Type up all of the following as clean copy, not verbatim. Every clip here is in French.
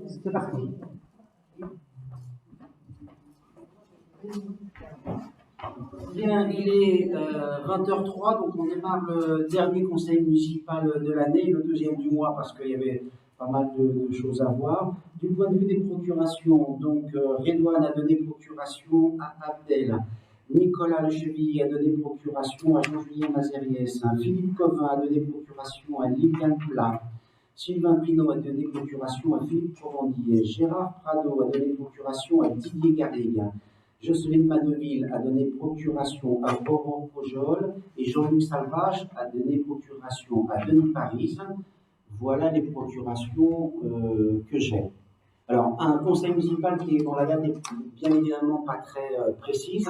C'est parti. Bien, il est 20h03, donc on démarre le dernier conseil municipal de l'année, le deuxième du mois, parce qu'il y avait pas mal de choses à voir. Du point de vue des procurations, donc Redouane a donné procuration à Abdel, Nicolas Lechevillier a donné procuration à Jean-Julien Mazériès, Philippe Covin a donné procuration à Liliane Plat, Sylvain Pinault a donné procuration à Philippe Provendier, Gérard Prado a donné procuration à Didier Garrigue, Jocelyne Maneville a donné procuration à Aurore Pojol et Jean-Luc Salvage a donné procuration à Denis Paris. Voilà les procurations que j'ai. Alors, un conseil municipal qui est dans la date n'est bien évidemment pas très précise.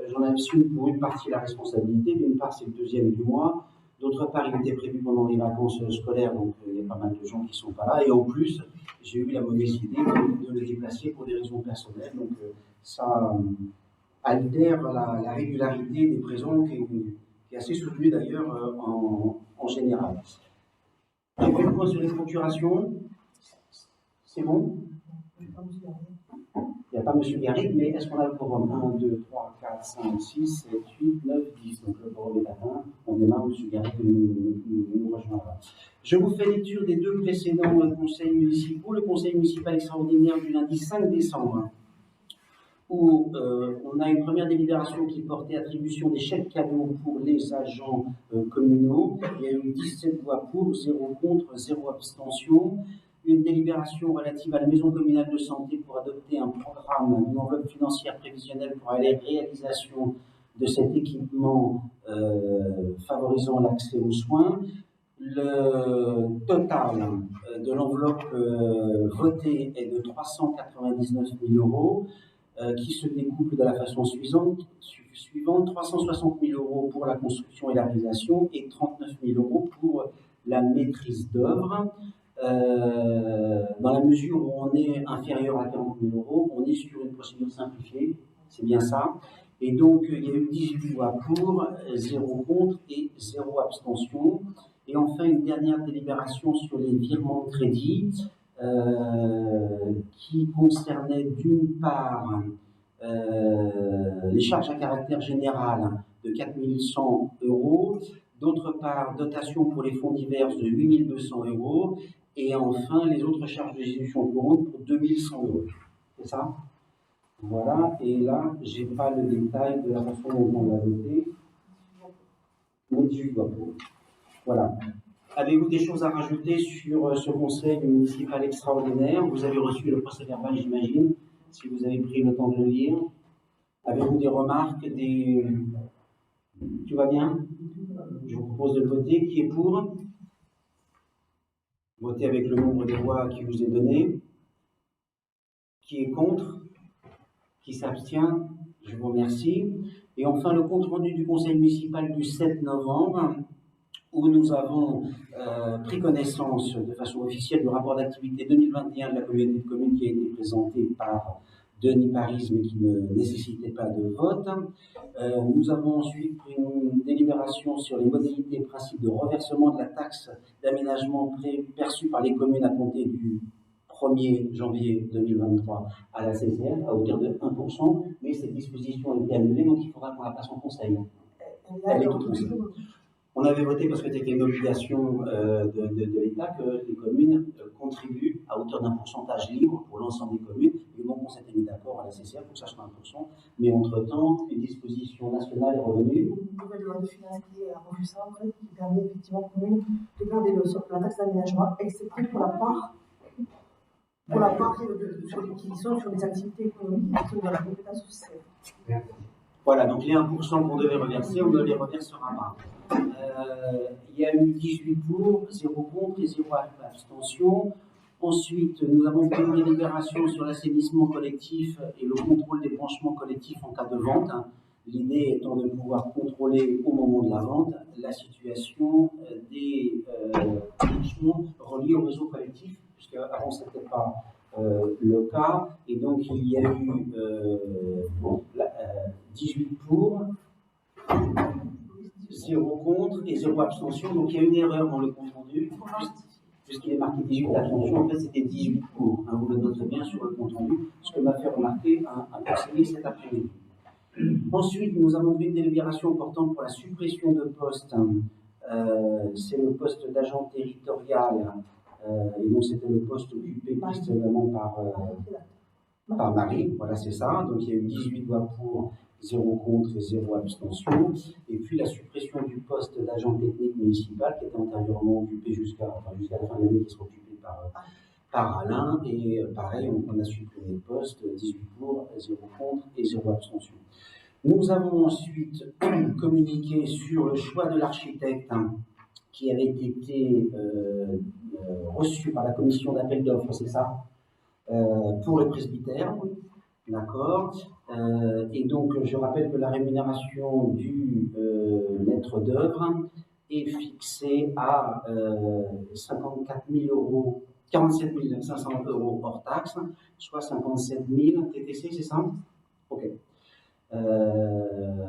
J'en assume pour une partie la responsabilité. D'une part, c'est le deuxième du mois. D'autre part, il était prévu pendant les vacances scolaires, donc il y a pas mal de gens qui ne sont pas là. Et en plus, j'ai eu la mauvaise idée de le déplacer pour des raisons personnelles. Donc, ça altère la régularité des présents qui est assez soutenue d'ailleurs en général. J'ai fait le point sur les procurations. C'est bon? Il n'y a pas M. Garrigue, mais est-ce qu'on a le quorum? 1, 2, 3, 4, 5, 6, 7, 8, 9, 10. Donc le quorum est atteint. On démarre, M. Garrigue nous rejoindra. Je vous fais lecture des deux précédents conseils municipaux. Le conseil municipal extraordinaire du lundi 5 décembre, où on a une première délibération qui portait attribution des chèques cadeaux pour les agents communaux. Il y a eu 17 voix pour, 0 contre, 0 abstention. Une délibération relative à la maison communale de santé pour adopter un programme, une enveloppe financière prévisionnelle pour aller à la réalisation de cet équipement favorisant l'accès aux soins. Le total de l'enveloppe votée est de 399 000 euros. Qui se découple de la façon suivante, 360 000 euros pour la construction et la réalisation et 39 000 euros pour la maîtrise d'œuvre. Dans la mesure où on est inférieur à 40 000 euros, on est sur une procédure simplifiée, c'est bien ça. Et donc, il y a eu 18 voix pour, 0 contre et 0 abstention. Et enfin, une dernière délibération sur les virements de crédit. Qui concernait d'une part les charges à caractère général de 4 100 euros, d'autre part dotation pour les fonds divers de 8 200 euros, et enfin les autres charges de gestion courante pour 2 100 euros. C'est ça? Voilà, et là, je n'ai pas le détail de la façon dont on l'a voté. 18 voix pour. Voilà. Avez-vous des choses à rajouter sur ce conseil municipal extraordinaire? Vous avez reçu le procès-verbal, j'imagine, si vous avez pris le temps de le lire. Avez-vous des remarques, Tout va bien? Je vous propose de le voter. Qui est pour? Votez avec le nombre de voix qui vous est donné. Qui est contre? Qui s'abstient? Je vous remercie. Et enfin, le compte-rendu du conseil municipal du 7 novembre, où nous avons pris connaissance de façon officielle du rapport d'activité 2021 de la communauté de communes qui a été présenté par Denis Paris, mais qui ne nécessitait pas de vote. Nous avons ensuite pris une délibération sur les modalités et principes de reversement de la taxe d'aménagement perçue par les communes à compter du 1er janvier 2023 à la CCF à hauteur de 1%, mais cette disposition a été annulée, donc il faudra qu'on la passe en conseil. Elle est au conseil. On avait voté parce que c'était une obligation de l'État que les communes contribuent à hauteur d'un pourcentage libre pour l'ensemble des communes. Et donc on s'était mis d'accord à la CCF pour que ça soit 1%. Mais entre-temps, une disposition nationale est revenue. Une nouvelle loi de finances qui a revu ça, en fait, qui permet effectivement aux communes de garder la taxe d'aménagement, excepté pour la part qui sont sur les activités économiques qui sont dans la compétence sociale. Voilà, donc les 1% qu'on devait reverser, on ne les reversera pas. Il y a eu 18 pour, 0 contre et 0 abstention. Ensuite, nous avons pris une délibération sur l'assainissement collectif et le contrôle des branchements collectifs en cas de vente. L'idée étant de pouvoir contrôler au moment de la vente la situation des branchements reliés au réseau collectif, puisque avant ce n'était pas le cas. Et donc, il y a eu 18 pour, 0 contre et 0 abstention. Donc, il y a une erreur dans le compte rendu. puisqu'il est marqué 18 abstentions, en fait c'était 18 pour. Hein, vous le noterez bien sur le compte rendu, ce que m'a fait remarquer un conseiller cet après-midi. Ensuite, nous avons vu une délibération importante pour la suppression de postes. C'est le poste d'agent territorial, et donc c'était le poste occupé précédemment par Marie. Voilà, c'est ça. Donc il y a eu 18 voix pour, 0 contre et 0 abstention. Et puis la suppression du poste d'agent technique municipal qui était antérieurement occupé jusqu'à la fin de l'année, qui sera occupé par Alain. Et pareil, on a supprimé le poste, 18 pour, 0 contre et 0 abstention. Nous avons ensuite communiqué sur le choix de l'architecte qui avait été reçu par la commission d'appel d'offres, c'est ça, pour le presbytère. D'accord. Et donc, je rappelle que la rémunération du maître d'œuvre est fixée à 54 000 euros, 47 500 euros hors taxe, soit 57 000 TTC, c'est ça? Ok.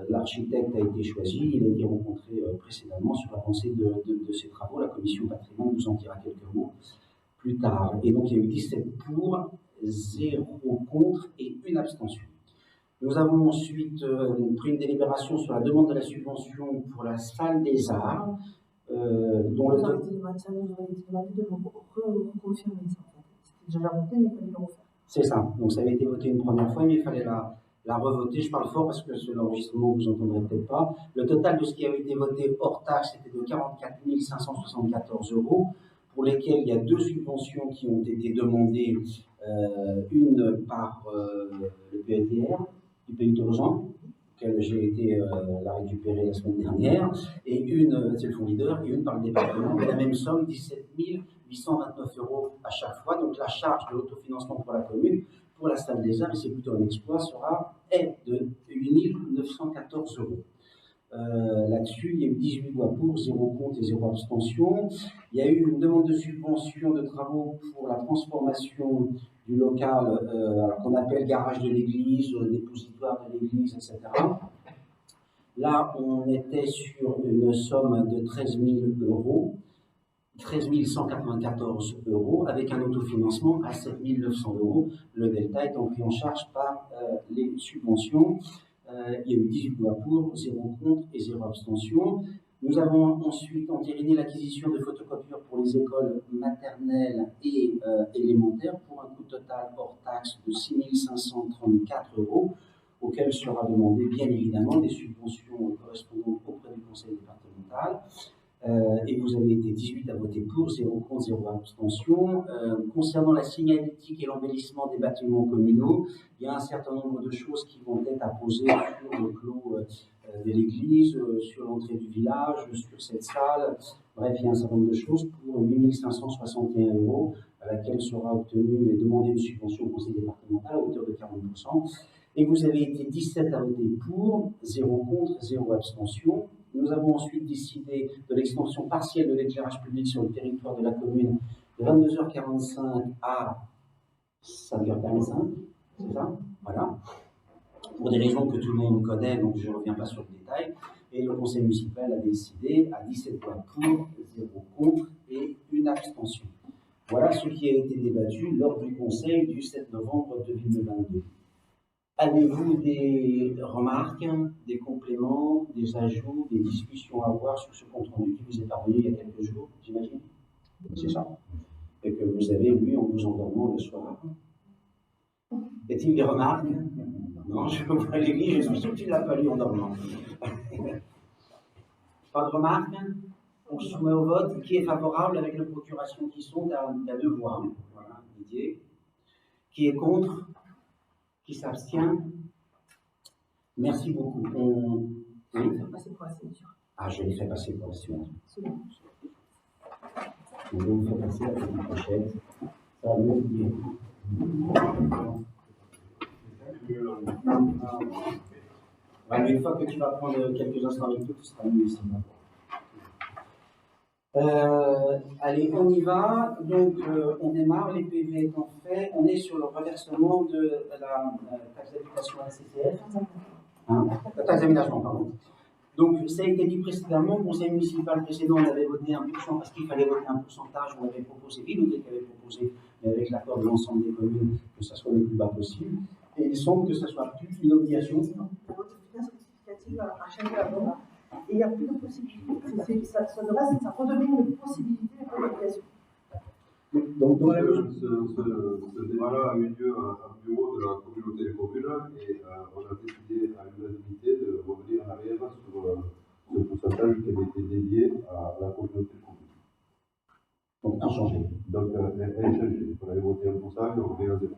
L'architecte a été choisi, il a été rencontré précédemment sur l'avancée de ses travaux. La commission patrimoine nous en dira quelques mots plus tard. Et donc, il y a eu 17 pour, 0 contre et 1 abstention. Nous avons ensuite pris une délibération sur la demande de la subvention pour la salle des arts, dont le... Ça nous aurait été demandé de reconfirmer ça. C'était déjà voté, mais il fallait le refaire. C'est ça. Donc, ça avait été voté une première fois, mais il fallait la revoter. Je parle fort parce que sur l'enregistrement, vous n'entendrez peut-être pas. Le total de ce qui avait été voté hors taxe était de 44 574 euros, pour lesquels il y a 2 subventions qui ont été demandées, une par le PETR, du Pays Toulousain, auquel j'ai été la récupérer la semaine dernière, et une, c'est le fonds leader, et une par le département, de la même somme, 17 829 euros à chaque fois. Donc la charge de l'autofinancement pour la commune, pour la salle des arts, et c'est plutôt un exploit, est de 8 914 euros. Là-dessus, il y a eu 18 voix pour, 0 contre et 0 abstention. Il y a eu une demande de subvention de travaux pour la transformation du local, alors qu'on appelle garage de l'église, dépositoire de l'église, etc. Là, on était sur une somme de 13 000 euros, 13 194 euros, avec un autofinancement à 7 900 euros, le delta étant pris en charge par les subventions. Il y a eu 18 voix pour, 0 contre et 0 abstention. Nous avons ensuite entériné l'acquisition de photocopieurs pour les écoles maternelles et élémentaires pour un coût total hors taxe de 6 534 euros, auquel sera demandé bien évidemment des subventions correspondantes auprès du conseil départemental. Et vous avez été 18 à voter pour, 0 contre, 0 abstention. Concernant la signalétique et l'embellissement des bâtiments communaux, il y a un certain nombre de choses qui vont être apposées sur le clos de l'église, sur l'entrée du village, sur cette salle. Bref, il y a un certain nombre de choses pour 8 561 euros, à laquelle sera obtenue et demandée une subvention au conseil départemental à hauteur de 40%. Et vous avez été 17 à voter pour, 0 contre, 0 abstention. Nous avons ensuite décidé de l'extension partielle de l'éclairage public sur le territoire de la commune de 22h45 à 5h45, c'est ça? Voilà. Pour des raisons que tout le monde connaît, donc je ne reviens pas sur le détail. Et le conseil municipal a décidé à 17 voix pour, 0 contre et 1 abstention. Voilà ce qui a été débattu lors du conseil du 7 novembre 2022. Avez-vous des remarques, des compléments, des ajouts, des discussions à avoir sur ce compte rendu qui vous est parvenu il y a quelques jours, j'imagine? C'est ça. Et que vous avez lu en vous endormant le soir. Y a-t-il des remarques? Non, je vois l'église, je suis sûr que tu ne l'as pas lu en dormant. Pas de remarques? On se soumet au vote. Qui est favorable avec les procurations qui sont? Il y a 2 voix. Voilà, Didier. Qui est contre? Qui s'abstient? Merci beaucoup. Oui. Je vais passer pour la signature. Ah, je l'ai fait passer pour la signature. C'est bon. Donc, je vous fais passer la semaine prochaine. Ça va mieux dire. Ouais, une fois que tu vas prendre quelques instants avec nous, tu seras mieux ici. Allez, on y va. Donc, on démarre. Les PV étant faits, on est sur le reversement de la taxe d'habitation à la CCF. La taxe d'aménagement, pardon. Donc, ça a été dit précédemment, au conseil municipal précédent, on avait voté 1% parce qu'il fallait voter un pourcentage, on avait proposé, Villoudet qui avait proposé, mais avec l'accord de l'ensemble des communes, que ça soit le plus bas possible. Et il semble que ça soit plus une obligation. La modification rectificative a changé la loi et il n'y a plus de possibilité. Ça redevient une possibilité et pas une obligation. Donc, ce débat-là a eu lieu à un bureau de la communauté des communes et on a décidé à l'unanimité de revenir en arrière sur ce pourcentage qui avait été dédié à la communauté des communes. Donc, inchangé. Donc, inchangé. On avait voté 1% et on revient à 0.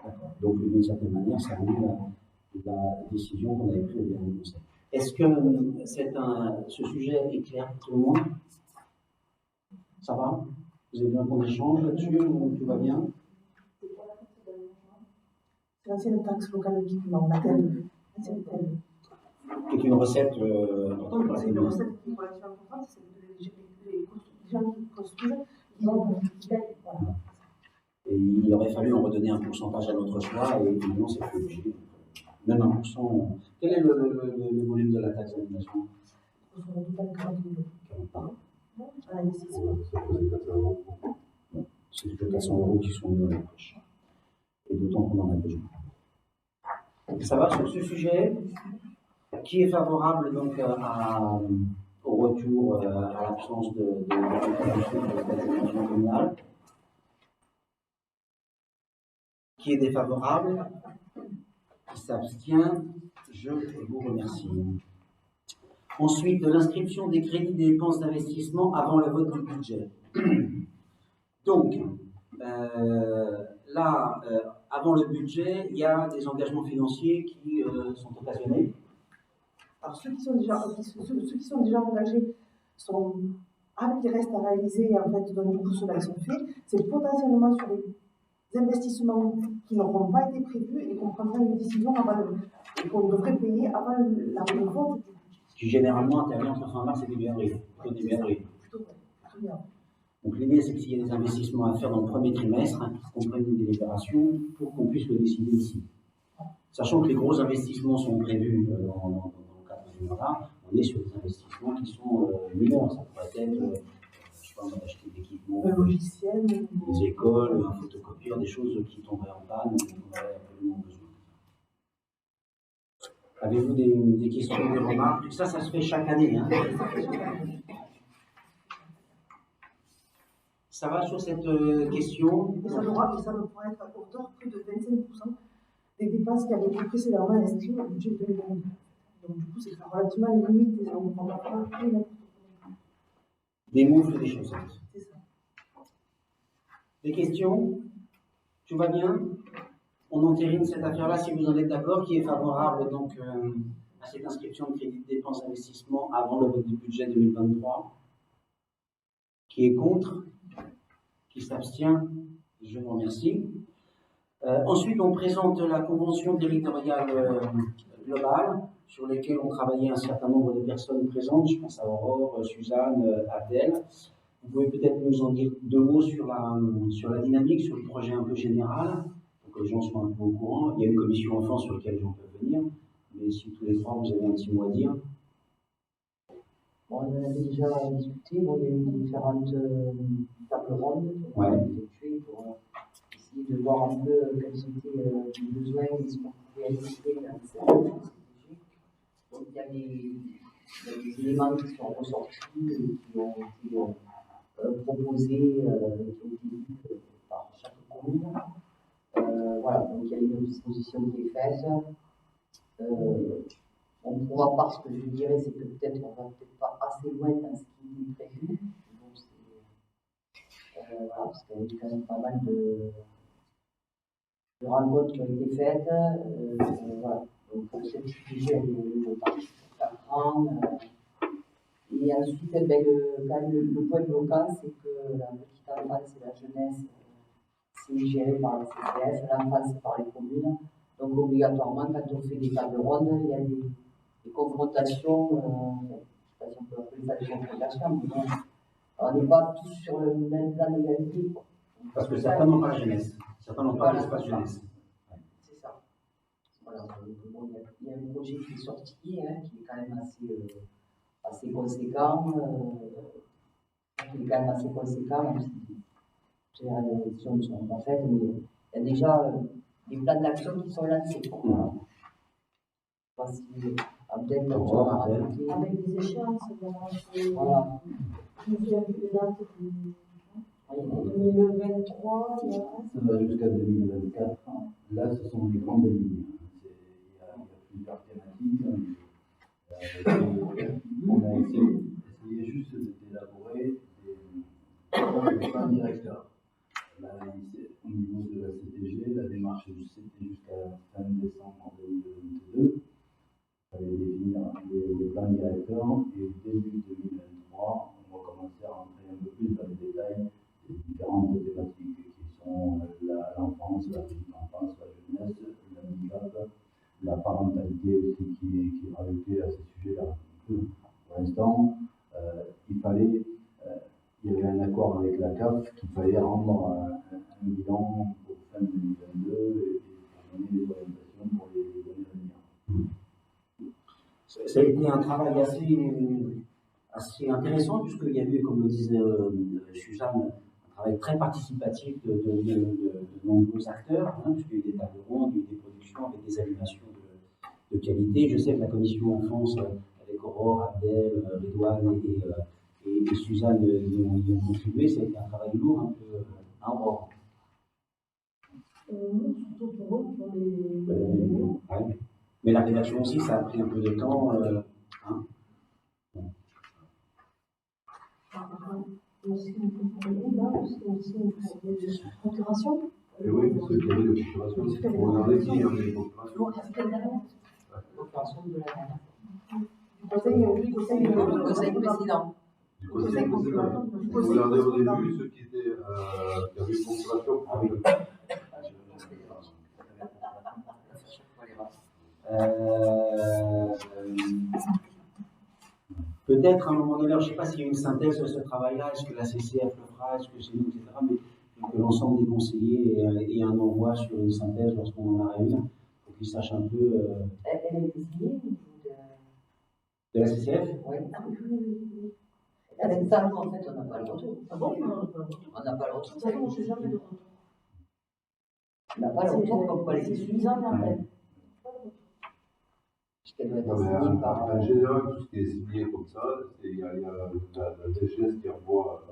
D'accord. Donc, d'une certaine manière, ça annule la décision qu'on avait prise au dernier conseil. Est-ce que ce sujet est clair pour tout le monde? Ça va? Vous avez besoin qu'on échange là-dessus ou tout va bien? C'est l'ancienne taxe locale d'équipement, l'ancienne TEL. C'est une recette importante pour la C'est une commune. recette qui est relativement importante, c'est les gens qui construisent, qui payent. Voilà. Et il aurait fallu en redonner un pourcentage à notre choix et évidemment c'est plus obligé. Même 1%. Quel est le volume de la taxe d'aménagement? Au total 40 000 € par an. À l'investissement. Ça faisait 400 euros. C'est plutôt 400 € qui sont mis dans la poche. Et d'autant qu'on en a besoin. Ça va sur ce sujet? Qui est favorable donc au retour à l'absence de l'aménagement communal? Qui est défavorable? Qui s'abstient? Je vous remercie. Ensuite, de l'inscription des crédits des dépenses d'investissement avant le vote du budget. Donc, avant le budget, il y a des engagements financiers qui sont occasionnés. Alors, ceux qui sont déjà engagés sont avec les restes à réaliser, et en fait, donc, du coup, ceux-là, ils sont faits. C'est potentiellement sur les investissements qui n'auront pas été prévus et qu'on prendra une décision et qu'on devrait payer avant le vote du budget. Qui généralement intervient entre fin mars et début avril. Plutôt début avril. Plutôt bien. Donc l'idée, c'est que s'il y a des investissements à faire dans le premier trimestre, qu'on prenne une délibération pour qu'on puisse le décider ici. Sachant que les gros investissements sont prévus dans le cadre du mandat, on est sur des investissements qui sont mineurs. Ça pourrait être, je sais pas, on va acheter de l'équipement, Le logiciel, des écoles, un photocopieur, des choses qui tomberaient en panne et qu'on aurait absolument besoin. Avez-vous des questions, des remarques? Ça se fait chaque année. Hein. Ça va sur cette question? et ça devra être à hauteur plus de 25% des dépenses qui avaient été précédemment inscrites au budget 2022. Donc, du coup, c'est relativement limite et on ne prend pas plus n'importe quoi. Des moufles et des chaussettes. C'est ça. Des questions? Tout va bien? On entérine cette affaire-là si vous en êtes d'accord, qui est favorable donc à cette inscription de crédit de dépenses d'investissement avant le vote du budget 2023. Qui est contre? Qui s'abstient? Je vous remercie. Ensuite, on présente la convention territoriale globale sur laquelle ont travaillé un certain nombre de personnes présentes. Je pense à Aurore, Suzanne, Adèle. Vous pouvez peut-être nous en dire deux mots sur la dynamique, sur le projet un peu général, pour que les gens soient un peu au courant. Il y a une commission enfants sur laquelle les gens peuvent venir, mais si tous les trois vous avez un petit mot à dire. Bon, on en avait déjà discuté, bon, il y a eu différentes tables rondes qui ont été effectuées pour essayer de voir un peu quels étaient les besoins et ce qu'on pouvait ajouter dans cette stratégie. Donc il y a des éléments qui sont ressortis et qui ont été proposés, qui ont été vus par chaque commune. Voilà, donc il y a une disposition qui est faite. Pour ma part, ce que je dirais, c'est que peut-être on va peut-être pas assez loin dans ce qui est prévu. Donc, voilà, parce qu'il y a eu quand même pas mal de rencontres qui ont été faites. Voilà. Donc, pour ce sujet, on partit sur 4 ans. Et ensuite, quand même, le point bloquant, c'est que la petite enfance et la jeunesse, c'est géré par la CCF, l'enfance par les communes. Donc, obligatoirement, quand on fait des tables rondes, il y a des confrontations, je ne sais pas si on peut appeler ça des confrontations, mais bon, on n'est pas tous sur le même plan d'égalité. Parce que certains n'ont pas la jeunesse, certains n'ont pas l'espace jeunesse. C'est ça. Voilà. bon, il y a un projet qui est sorti, hein, qui est quand même assez conséquent. Qui est quand même assez conséquent, même si les réalisations ne sont pas faites, mais il y a déjà des plans d'action qui sont lancés. Voilà. Je ne sais pas si Abdel va raconter. Avec des échéances, Voilà. je me souviens plus des dates. 2023, ça va jusqu'à 2024. Là, ce sont les grandes lignes. Il y a plusieurs thématiques. On a essayé juste d'élaborer des plans directeurs. Là, au niveau de la CTG, la démarche est jusqu'à fin décembre 2022. Il fallait définir les plans directeurs et début 2023, on va commencer à rentrer un peu plus dans les détails des différentes thématiques qui sont l'enfance, la petite enfance, la jeunesse, l'handicap, la parentalité aussi qui est rajoutée à ces sujets-là. Pour l'instant, il y avait un accord avec la CAF qu'il fallait rendre un bilan pour fin 2022 et pour donner des orientations pour les années à venir. Ça a été un travail assez intéressant, puisqu'il y a eu, comme le disait Suzanne, un travail très participatif de nombreux acteurs, hein, puisqu'il y a eu des tables rondes, il y a eu des productions avec des animations de qualité. Je sais que la commission enfance, avec Aurore, Abdel, Redouane et Suzanne y ont contribué. Ça a été un travail lourd, un peu Aurore. Surtout pour eux, pour les. Ouais. Mais la rédaction aussi, ça a pris un peu de temps. Hein. Aussi une procuration. Et oui, parce qu'il y avait de procuration. On en a dit, il y avait des procurations. Procuration de la Du conseil président. Du conseil président. Vous regardez au début ceux qui avaient une procuration. Ah oui. Peut-être à un moment donné, je ne sais pas s'il y a une synthèse de ce travail-là, est-ce que la CCF le fera, est-ce que c'est nous, etc. Mais que l'ensemble des conseillers aient un envoi sur une synthèse lorsqu'on en a une, pour qu'ils sachent un peu. Elle a été signée de la CCF? Oui. Avec ça, en fait, on n'a pas le retour. Ah bon? On n'a pas le retour. Ça, je n'ai jamais de retour. On n'a pas le retour comme quoi C'est suffisant, mais après. Puisqu'elle doit être Non, mais signée par. en général, tout ce qui est signé comme ça, il y a la DGS qui envoie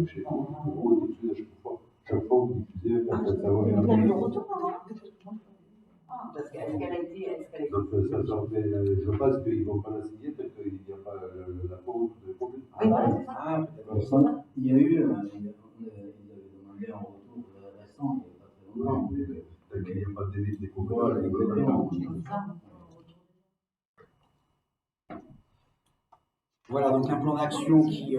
chez nous, vous diffusez chaque fois vous diffusez, ça revient à Il y a eu vous. le retour avant? Parce qu'elle a été. Donc ça fait, je pense qu'ils ne vont pas la signer parce qu'il n'y a pas la faute de commune. Oui, voilà, c'est ça. Ah, peut-être. Il y a eu, ils avaient demandé un retour récent, il n'y a pas très longtemps. Tant qu'il n'y a pas de délai de Voilà, exactement. Voilà, donc un plan d'action qui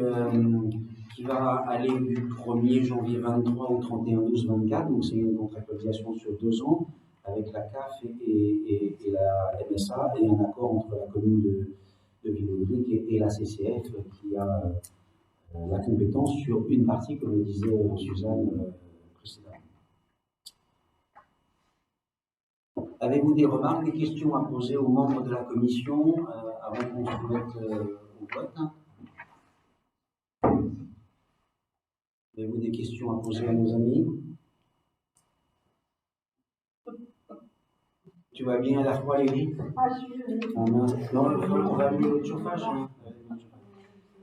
va aller du 1er janvier 23 au 31/12/24, donc c'est une contractualisation sur 2 ans avec la CAF et la MSA et un accord entre la commune de Villaudric et la CCF qui a la compétence sur une partie, comme le disait Suzanne précédemment. Avez-vous des remarques, des questions à poser aux membres de la commission avant qu'on se mette au vote? Avez-vous des questions à poser à nos amis? Tu vas bien à la fois, Lélie? Ah, je suis. Non, on va allumer le chauffage. Hein.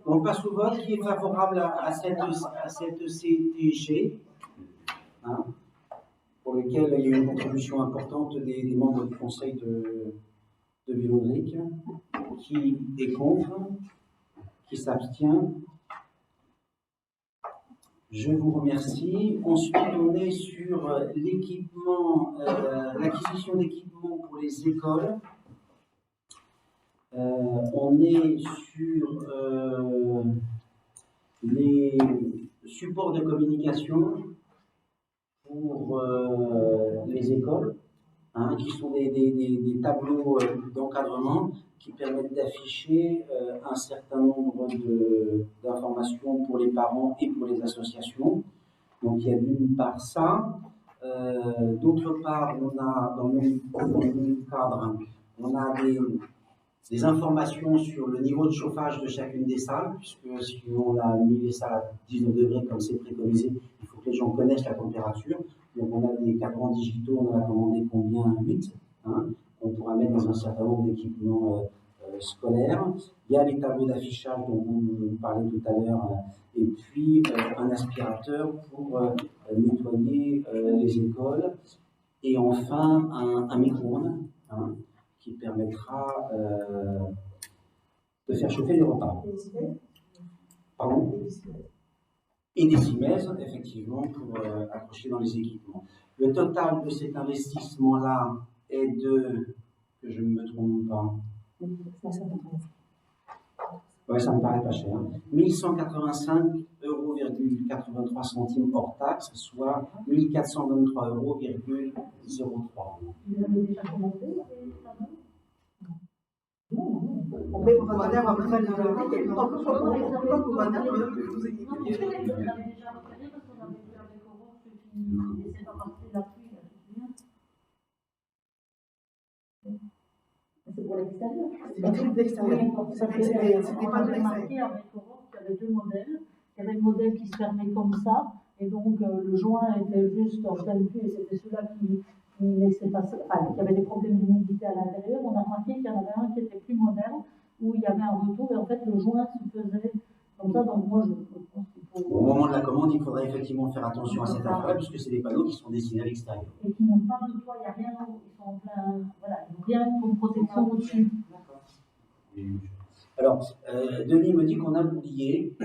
On passe au vote. Qui est favorable à cette CTG, hein, pour lequel il y a une contribution importante des membres du conseil de Villaudric. Qui est contre? Qui s'abstient? Je vous remercie. Ensuite, on est sur l'équipement, l'acquisition d'équipements pour les écoles. On est sur les supports de communication pour les écoles, hein, qui sont des tableaux d'encadrement qui permettent d'afficher un certain nombre d'informations pour les parents et pour les associations. Donc il y a d'une part ça. D'autre part, on a dans le même cadre, on a des informations sur le niveau de chauffage de chacune des salles, puisque si on a mis les salles à 19 degrés comme c'est préconisé, il faut que les gens connaissent la température. Donc on a des cadrans digitaux, on en a commandé combien? 8, hein, qu'on pourra mettre dans un certain nombre d'équipements scolaires. Il y a les tableaux d'affichage dont vous parlez tout à l'heure, et puis un aspirateur pour nettoyer les écoles, et enfin un micro-ondes, hein, qui permettra de faire chauffer les repas. Pardon? Et des cimaises, effectivement, pour accrocher dans les équipements. Le total de cet investissement-là est de, que je ne me trompe pas, ouais, ça me paraît pas cher, 1185,83 € hors taxe, soit 1423,03 €. On peut commander avant de faire le C'est pour l'extérieur. C'est pas de l'extérieur. On avait remarqué avec Aurore qu'il y avait deux modèles. Il y avait le modèle qui se fermait comme ça, et donc le joint était juste en plein cul, et c'était celui-là qui laissait passer, enfin, qui avait des problèmes d'humidité à l'intérieur. On a remarqué qu'il y en avait un qui était plus moderne, où il y avait un retour, et en fait le joint se faisait comme ça. Donc moi je pense qu'il faut. Au moment de la commande, il faudra effectivement faire attention à cette affaire-là, puisque c'est des panneaux qui sont destinés à l'extérieur. Et qui n'ont pas de toit, il n'y a rien en haut, ils sont en plein. Voilà, ils n'ont rien comme protection au-dessus. Alors, Denis me dit qu'on a oublié,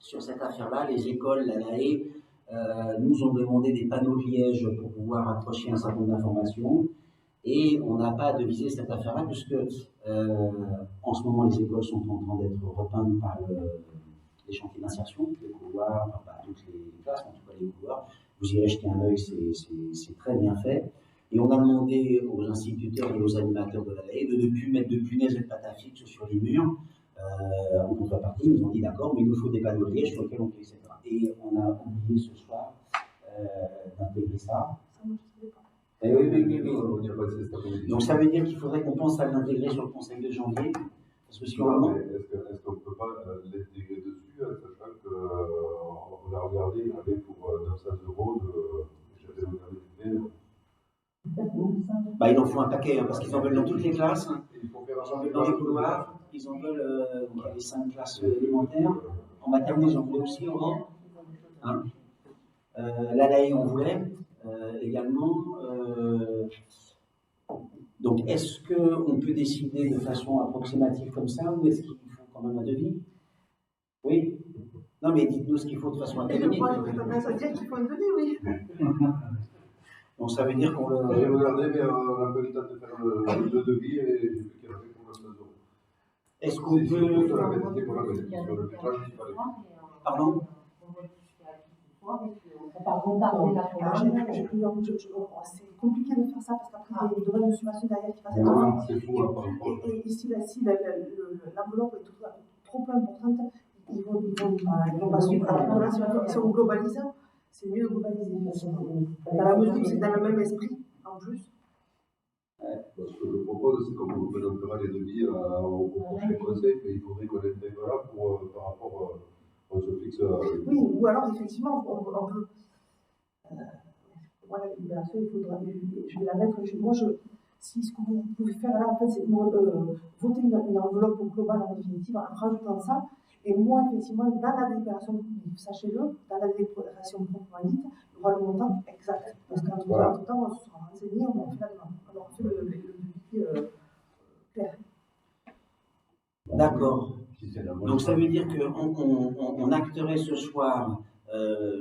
sur cette affaire-là, les écoles, la LAE, nous ont demandé des panneaux de liège pour pouvoir accrocher un certain nombre d'informations. Et on n'a pas devisé cette affaire-là, puisque en ce moment, les écoles sont en train d'être repeintes par les chantiers d'insertion, les couloirs, enfin, pas toutes les classes, en tout cas les couloirs. Vous irez jeter un œil, c'est très bien fait. Et on a demandé aux instituteurs et aux animateurs de la LAE de ne plus mettre de punaises et de pâte à fixe sur les murs. En contrepartie, ils nous ont dit d'accord, mais il nous faut des panneaux de liège sur lesquels on peut, etc. Et on a oublié ce soir d'intégrer ça. Et oui. Donc ça veut dire qu'il faudrait qu'on pense à l'intégrer sur le conseil de janvier. Parce que si on est-ce qu'on ne peut pas l'intégrer dessus, sachant qu'on a regardé, il y avait pour 900 € j'avais regardé du mail. Bah, il en faut un paquet, hein, parce qu'ils en veulent dans toutes les classes, hein. Il faut faire Ils en veulent dans les couloirs, ils en veulent dans les 5 classes élémentaires. En maternelle, ils en voulaient aussi, hein. La LAE, on voulait également. Donc, est-ce qu'on peut décider de façon approximative comme ça, ou est-ce qu'il faut quand même un devis? Oui? Non, mais dites-nous ce qu'il faut de façon académique. Moi, je tendance à dire qu'il faut un devis, oui. Donc, ça veut dire qu'on le. J'ai regardé, mais on n'a pas eu le temps de faire le devis et j'ai vu qu'il y en avait pour 900 €. Est-ce qu'on peut. Sur la quantité qu'on avait, sur le métrage, il fallait. Pardon? C'est compliqué de faire ça parce qu'après, il y a une demande de subvention derrière qui passe à Non, c'est fou, par rapport. Et ici, l'enveloppe est trop importante, ils vont pas suivre. Alors que là, si on globalise, c'est mieux de globaliser. Dans la mesure où c'est dans le même esprit, en plus. Ce que je propose, c'est qu'on vous présentera les devis au prochain conseil, mais il faudrait qu'on intègre là par rapport, on se fixe. Oui, ou alors effectivement, on peut. Moi, la libération, il faudra. Je vais la mettre. Si ce que vous pouvez faire là, en fait, c'est voter une enveloppe globale en définitive en rajoutant ça. Et moi, effectivement, dans la délibération, sachez-le, dans la délibération proprement dite, il y aura le montant exact. Parce qu'entre temps, on se sera renseigné, on fait la demande. Alors, on fait le devis clair. D'accord. Donc ça veut dire qu'on acterait ce soir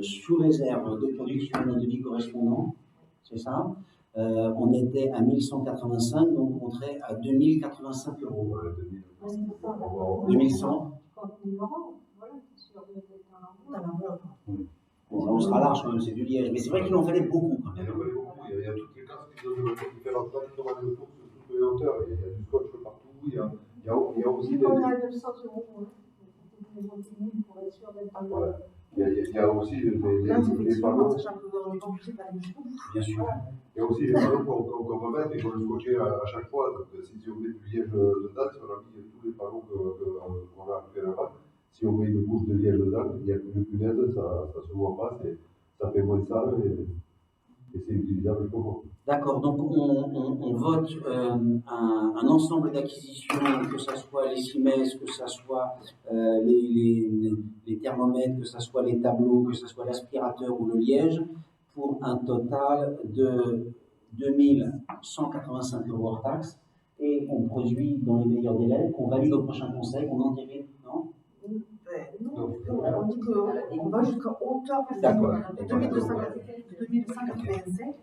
sous réserve de production d'un devis correspondant, c'est ça? On était à 1185, donc on serait à 2085 €. 2100. Bon, on sera large quand même, c'est du liège. Mais c'est vrai qu'il en fallait beaucoup quand même. Il y a toutes les classes qui donnent différentes tailles de retour sur toutes les hauteurs. Il y a du scotch partout. Il y a aussi des. On a 900 € pour les pour être sûr d'être Voilà. Il y a aussi Là, les effectivement, panneaux. sachant qu'on n'est pas obligé d'aller jusqu'au bout. Bien sûr. Il y a aussi les panneaux qu'on va mettre et qu'on va scotcher à chaque fois. Donc, si on met du liège dedans, si on a mis tous les panneaux qu'on a actuellement, si on met une couche de liège dedans, il n'y a plus de punaise, ça ne se voit pas, ça fait moins sale et c'est utilisable pour moi. D'accord, donc on vote un ensemble d'acquisitions, que ce soit les CIMES, que ce soit les thermomètres, que ce soit les tableaux, que ce soit l'aspirateur ou le liège, pour un total de 2185 € hors taxe, et on produit dans les meilleurs délais, qu'on valide au prochain conseil, on entérine, non? Non, on dit qu'on va jusqu'à hauteur de 2285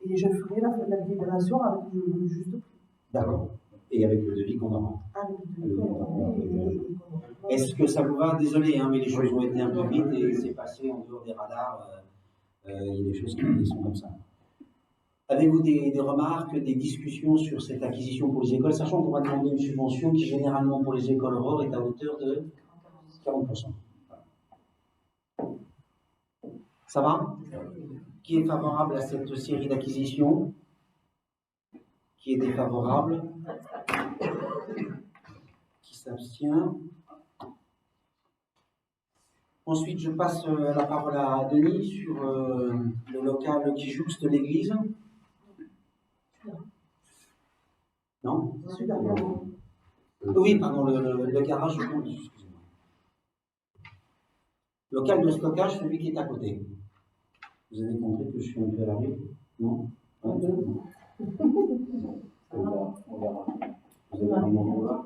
et je ferai la libération avec le juste prix. D'accord. Et avec le devis qu'on aura. Avec le devis qu'on aura. Est-ce que ça vous va? Désolé, hein, mais les choses ont été un peu vite et c'est passé en dehors des radars. Il y a des choses qui sont comme ça. Avez-vous des remarques, des discussions sur cette acquisition pour les écoles, sachant qu'on va demander une subvention qui, généralement, pour les écoles ROR, est à hauteur de 40%. Ça va? Qui est favorable à cette série d'acquisitions? Qui est défavorable? Qui s'abstient? Ensuite, je passe la parole à Denis sur le local qui jouxte l'église. Non? Oui, pardon, le garage, excusez-moi. Local de stockage, celui qui est à côté. Vous avez compris que je suis un peu à la rue? Non? Ouais. On verra. Vous avez vraiment voir?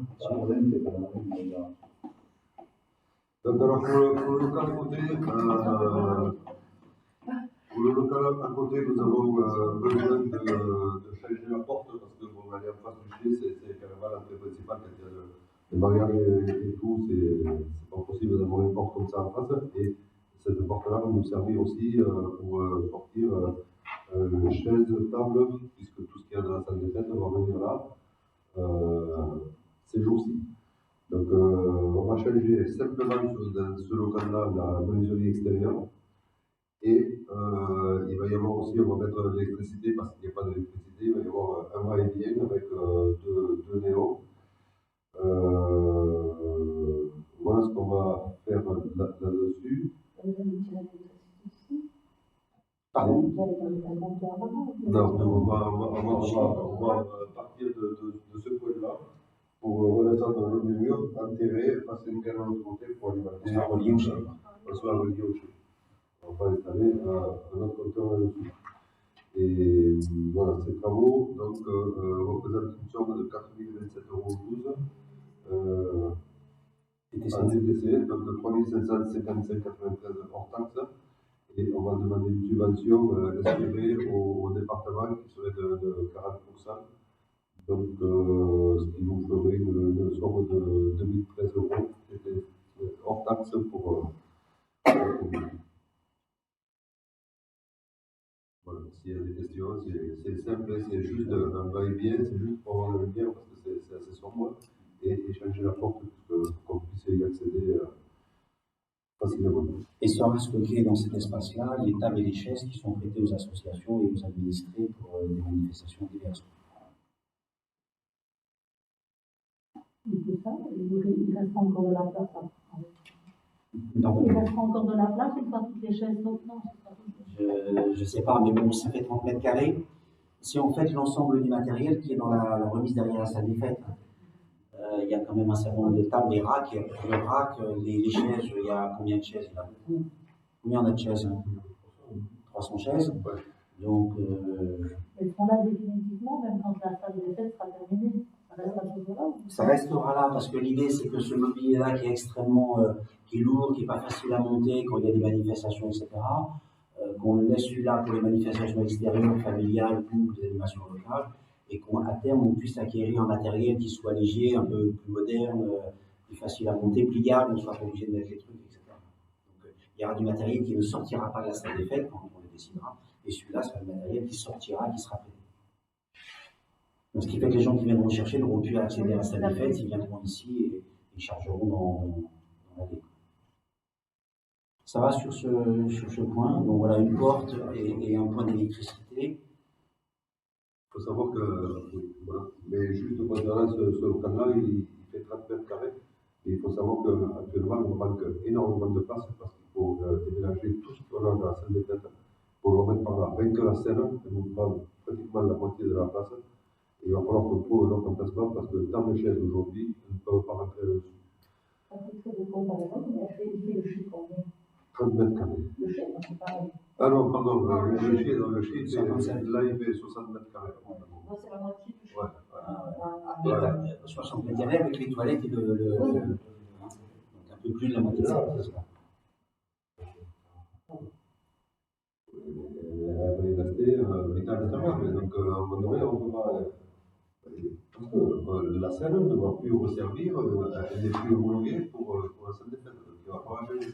Donc, alors, pour le local à côté, nous avons besoin de changer la porte parce que pour aller en face du chez, c'est carrément l'entrée principale quand il y a les barrières et tout, c'est pas possible d'avoir une porte comme ça en face. Et cette porte-là va nous servir aussi pour sortir chaises, tables, puisque tout ce qu'il y a dans la salle des fêtes va venir là ces jours-ci. Donc, on va changer simplement dans ce local-là la menuiserie extérieure. Et il va y avoir aussi, on va mettre l'électricité parce qu'il n'y a pas d'électricité, il va y avoir un va-et-vient avec deux néons. Voilà ce qu'on va faire là-dessus. Pardon? Non, on va partir de ce point-là pour redescendre le long du mur, enterrer, passer une canne de l'autre côté pour alimenter. On sera relié au chef. On sera relié au chef. On va installer un autre compteur là-dessus. Et voilà, ces travaux donc, représentent une somme de 4027,12 € en TTC, donc de 3555,93 € hors taxe. Et on va demander une subvention espérée au département qui serait de 40%. Donc, ce qui nous ferait une somme de 2013 €, c'était hors taxe pour la commune. Voilà, s'il y a des questions, c'est simple, c'est juste un va-et-vient, c'est juste pour avoir le lumière parce que c'est assez sombre et changer la porte pour qu'on puisse y accéder facilement. Et sera stocké dans cet espace-là les tables et les chaises qui sont prêtées aux associations et aux administrés pour des manifestations diverses. C'est ça, il reste encore de la place après. Pardon. Il reste encore de la place une fois toutes les chaises sont non, c'est pas tout. Je ne sais pas, mais bon, ça fait 30 mètres carrés. C'est en fait l'ensemble du matériel qui est dans la remise derrière la salle des fêtes. Il y a quand même un certain nombre de tables, les racks, le rack, les chaises, il y a combien de chaises? Il y en a beaucoup. Combien on a de chaises? 300 chaises. Donc. Elles seront là définitivement, même quand la salle des fêtes sera terminée. Ça restera toujours là? Ça restera là parce que l'idée c'est que ce mobilier-là qui est extrêmement qui est lourd, qui n'est pas facile à monter quand il y a des manifestations, etc., qu'on le laisse celui-là pour les manifestations extérieures, familiales ou les animations locales, et qu'à terme on puisse acquérir un matériel qui soit léger, un peu plus moderne, plus facile à monter, pliable, on ne soit pas obligé de mettre les trucs, etc. Donc il y aura du matériel qui ne sortira pas de la salle des fêtes quand on le décidera, et celui-là sera le matériel qui sortira, qui sera prêt. Donc, ce qui fait que les gens qui viendront chercher n'auront plus accéder à la salle des fêtes, ils viendront ici et ils chargeront dans l'allée. Ça va sur ce point. Donc voilà, une porte et un point d'électricité. Il faut savoir que, oui, voilà. Mais juste concernant ce local-là, il fait 30 mètres carrés. Et il faut savoir qu'actuellement, on manque énormément de place parce qu'il faut déménager tout ce qu'on a dans la salle des fêtes pour le remettre par là. Rien que la scène, elle nous prend pratiquement la moitié de la place. Et il va falloir qu'on trouve un autre emplacement parce que dans les chaises aujourd'hui, on ne peut pas rentrer dessus. À titre de comparaison, il fait le chiffre combien? 30 mètres carrés. Le chiffre, c'est pareil. Ah non, pardon, le chiffre, là, il fait 60 mètres carrés. Moi, c'est la moitié du chiffre. Ouais. 60 mètres carrés avec les toilettes et donc un peu plus de la moitié de ça. Elle va y rester l'état intérieur, mais donc à un moment donné, on ne peut pas. Parce que la salle ne va plus resservir, elle n'est plus homologuée pour la salle des fêtes. Donc il va falloir changer.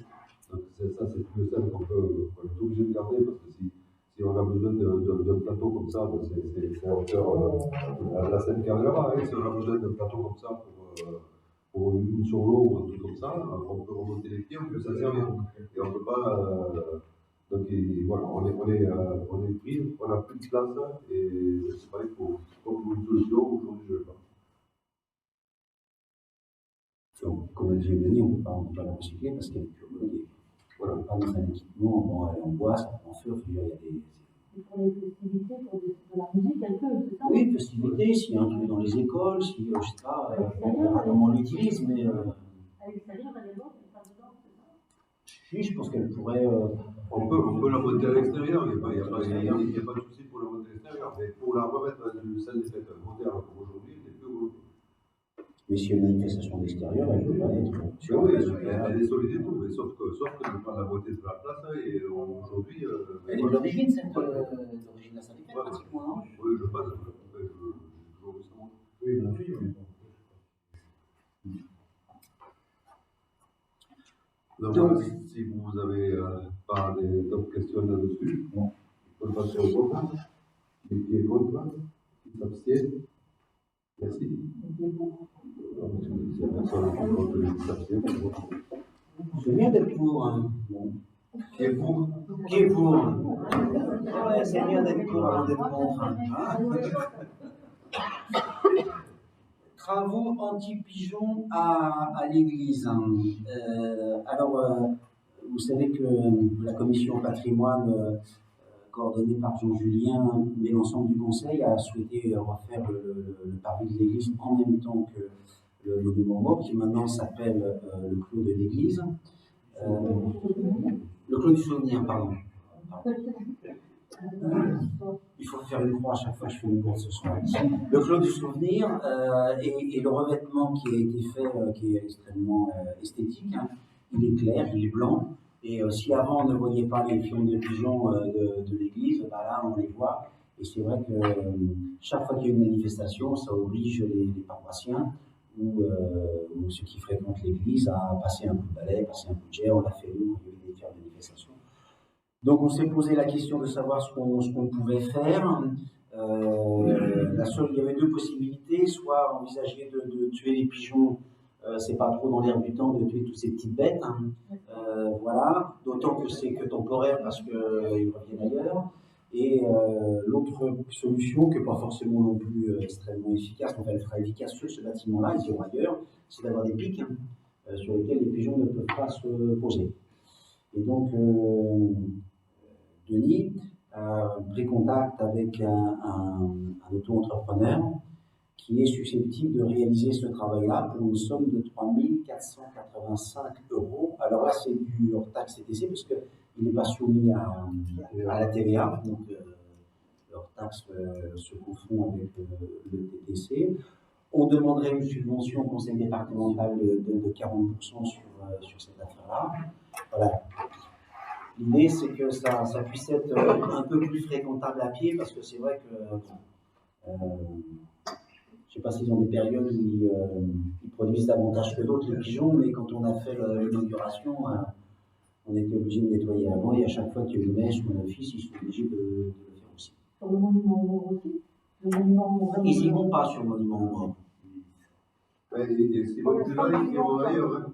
Donc ça, c'est plus simple qu'on est obligé de garder parce que si on a besoin d'un plateau comme ça, c'est à hauteur. La scène qui est là-bas, si on a besoin d'un plateau comme ça pour une solo ou un truc comme ça, on peut remonter les pieds, on peut s'en servir. Et on ne peut pas. Donc voilà, on est pris, on n'a plus de place et c'est pas il faut trouver une solution. Aujourd'hui, je ne sais pas. Donc, comme le dit Denis, on ne peut pas la recycler parce qu'elle est plus homologuée. Voilà, pas dans un équipement, bon, elle est en bois, ça prend feu, il y a des. Et pour les festivités, pour de la musique, elle peut, c'est ça? Oui, festivités, s'il y a un truc dans les écoles, si, je ne sais pas, comment on l'utilise, mais. À l'extérieur, elle est bonne, elle n'est pas dedans, c'est ça? Si, je pense qu'elle pourrait. On peut la monter à l'extérieur, il n'y a pas de souci pour la monter à l'extérieur, mais pour la remettre dans une salle des fêtes moderne comme aujourd'hui, elle n'est plus homologuée. Mais s'il y a une manifestation d'extérieur, elle peut pas être. Oui, elle est solide et tout, mais sauf que ne pas la moitié de la place, et aujourd'hui. Elle est d'origine, cette d'origine de la salle des fêtes, pratiquement, non? Oui, je pense. J'ai toujours vu ça. Oui, non plus, mais bon. Donc, si vous n'avez pas d'autres questions là-dessus, on peut passer au vote. Qui est contre? Qui s'abstient? Merci. C'est personne qui est contre et qui s'abstient. C'est bien d'être pour. Hein. Bon. Qui est pour? Qui est pour? Ouais, c'est bien d'être pour avant d'être contre. Hein. Travaux anti-pigeons à l'église. Alors, vous savez que la commission patrimoine, coordonnée par Jean-Julien, mais l'ensemble du conseil, a souhaité refaire le parvis de l'église en même temps que le monument mort, qui maintenant s'appelle le clos de l'église. Le clos du souvenir, pardon. Il faut faire une croix à chaque fois que je fais une course ce soir. Le clos du souvenir et le revêtement qui a été fait, qui est extrêmement esthétique. Hein. Il est clair, il est blanc. Et si avant on ne voyait pas les fions de pigeons de l'église, bah là on les voit. Et c'est vrai que chaque fois qu'il y a une manifestation, ça oblige les paroissiens ou ceux qui fréquentent l'église à passer un coup de balai, passer un coup de jet. On l'a fait nous quand il y avait des fières de manifestation. Donc on s'est posé la question de savoir ce qu'on pouvait faire. Il y avait deux possibilités, soit envisager de tuer les pigeons, c'est pas trop dans l'air du temps de tuer toutes ces petites bêtes, hein. Voilà, d'autant que c'est que temporaire parce qu'ils reviennent ailleurs. Et l'autre solution, qui n'est pas forcément non plus extrêmement efficace, donc elle sera efficace sur ce bâtiment-là, ils iront ailleurs, c'est d'avoir des pics sur lesquels les pigeons ne peuvent pas se poser. Et donc, Denis a pris contact avec un auto-entrepreneur qui est susceptible de réaliser ce travail-là pour une somme de 3 485 €. Alors là, c'est du hors-taxe TTC, parce qu'il n'est pas soumis à la TVA, donc le hors-taxe se confond avec le TTC. On demanderait une subvention au conseil départemental de 40% sur cette affaire-là. Voilà. L'idée, c'est que ça puisse être un peu plus fréquentable à pied, parce que c'est vrai que, je ne sais pas s'ils ont des périodes où ils produisent davantage que d'autres, les pigeons, mais quand on a fait l'inauguration, on était obligé de nettoyer avant, et à chaque fois qu'il y a une mèche ou un office, ils sont obligés de le faire aussi. Sur le monument au Mort aussi? Le monument au Mort. Ils n'y vont pas sur le monument au Mort. Et si vous ils vont ailleurs.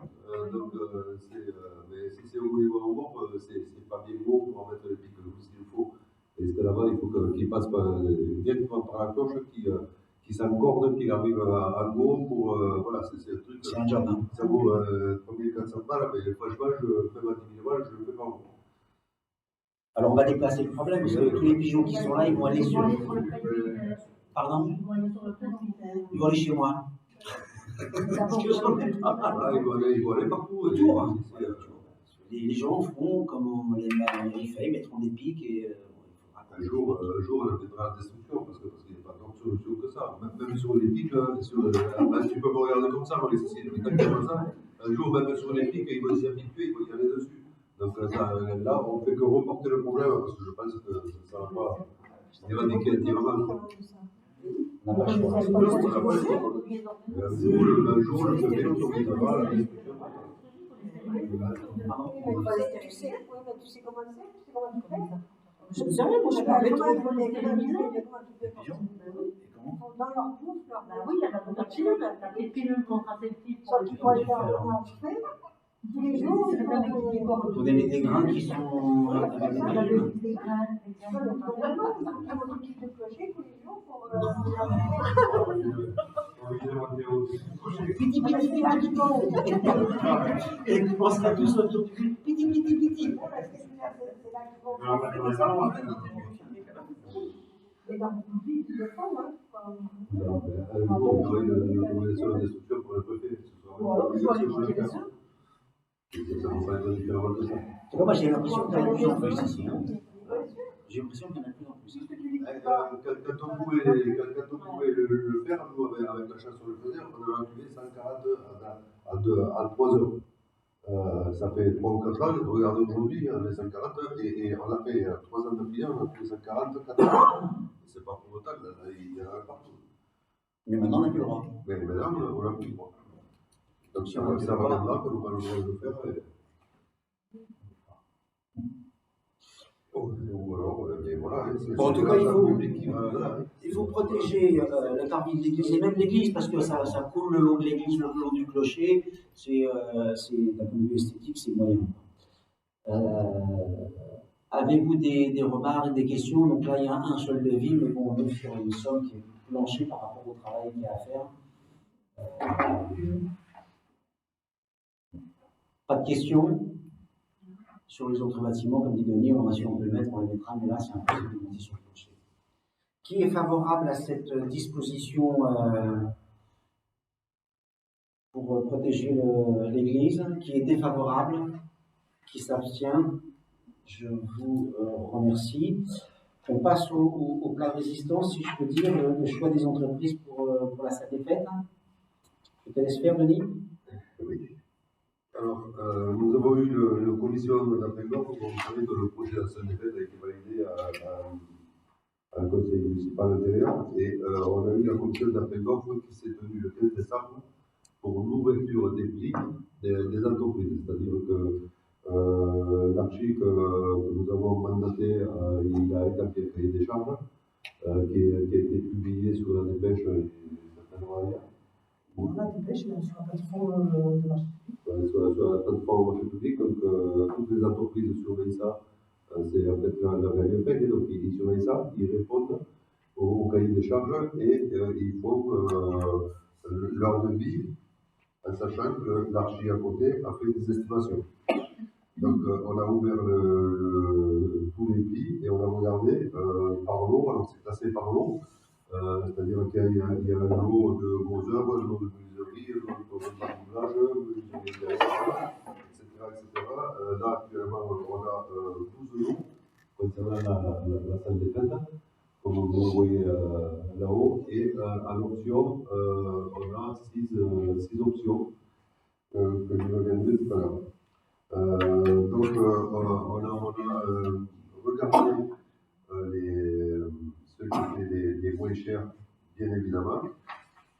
Mais si c'est au niveau en Europe, c'est pas bien gros pour en mettre les pics ce qu'il faut. Et c'était là-bas, il faut qu'il passe directement par la cloche, qui s'encorde, qu'il arrive à go pour. Voilà, c'est un truc. C'est un job. Hein. Ça vaut 3400 balles, mais franchement, même à 10 000 balles, je ne le fais pas. Alors on va déplacer le problème, parce que tous les pigeons qui sont là, ils vont aller sur. Pardon? Ils vont aller chez moi. Parce que j'en ai pas mal. Ah, ils vont aller partout. Autour. Hein. Les gens feront comme les mairies fait, ils mettront des pics et. Un jour, on mettra la destruction, parce qu'il n'y a pas tant de solutions que ça. Même sur les pics, tu peux me regarder comme ça, les sociétés comme ça. Un jour, même sur les pics, ils vont s'y habituer, ils vont y aller dessus. Donc là, on ne fait que reporter le problème, parce que je pense que ça ne va pas éradiquer entièrement. On n'a pas le choix. Un jour, le préfet autorisera la destruction. Tu sais comment c'est? Tu sais comment tu fais? Je ne sais rien, moi je suis pas avec toi. Dans leur bouffe, oui, il y a la pilule contraceptive. Soit tu dois faire comment tu fais. Tous les jours, Vous avez des grains qui sont avec des grains. Et tu penseras tous autour du piti. Et dans le vie, tu le prends, hein. On va l'autorisation de la destruction pour le préfet. Moi j'ai l'impression qu'il y en a de plus en plus ici. Hein. J'ai l'impression qu'il y en a de plus en plus. Quand on pouvait le faire, nous, avec la chasse sur le faisait, on avait tué 140 à 3 heures. Ça fait 3 ou 4 ans, regardez aujourd'hui, les 140, et on a fait 3 ans de filière, on a fait 140, 4 ans. C'est pas pour autant, il y en a partout. Mais maintenant on n'a plus le droit. Mais maintenant, on n'a plus le droit. Donc ça reviendra que nous allons le faire. Bon, en tout cas, il faut protéger le parvis de l'église, et même l'église, parce que ça coule le long de l'église, le long du clocher. C'est d'un point de vue esthétique, c'est moyen. Avez-vous des remarques, des questions? Donc là, il y a un seul devis, mais bon, on est sur une somme qui est planchée par rapport au travail qu'il y a à faire. Pas de questions? Sur les autres bâtiments, comme dit Denis, on a si on peut le mettre, on le mettra, mais là c'est impossible de monter sur le clocher. Qui est favorable à cette disposition pour protéger l'église? Qui est défavorable? Qui s'abstient? Je vous remercie. On passe au plat de résistance, si je peux dire, le choix des entreprises pour la salle des fêtes. Je te laisse faire, Denis. Oui. Alors, nous avons eu une commission d'appel d'offres pour vous savez que le projet de la salle des fêtes a été validé à un conseil municipal intérieur et on a eu la commission d'appel d'offres qui s'est tenue le 15 décembre pour l'ouverture des prix des entreprises. C'est-à-dire que l'archi que nous avons mandaté, il a établi un cahier des charges qui a été publié sur la dépêche certainement hier. On a des pêches sur la plateforme de marché. Sur la plateforme marché public, donc toutes les entreprises surveillent ça. C'est en fait la RAIPEC, donc ils surveillent ça, ils répondent au cahier des charges et ils font leur devis, en sachant que l'archi à côté a fait des estimations. Donc on a ouvert tous les prix et on a regardé par lot, alors c'est classé par lot. C'est-à-dire qu'il y a un lot de gros œuvres, un lot de menuiserie, un lot de barbouillage, menuiserie intérieure, etc. Là, actuellement, on a 12 lots concernant la salle des fêtes, comme vous le voyez là-haut, et en option, on a 6 options que je reviendrai tout à l'heure. Donc, on a regardé ceux qui étaient les moins chers, bien évidemment.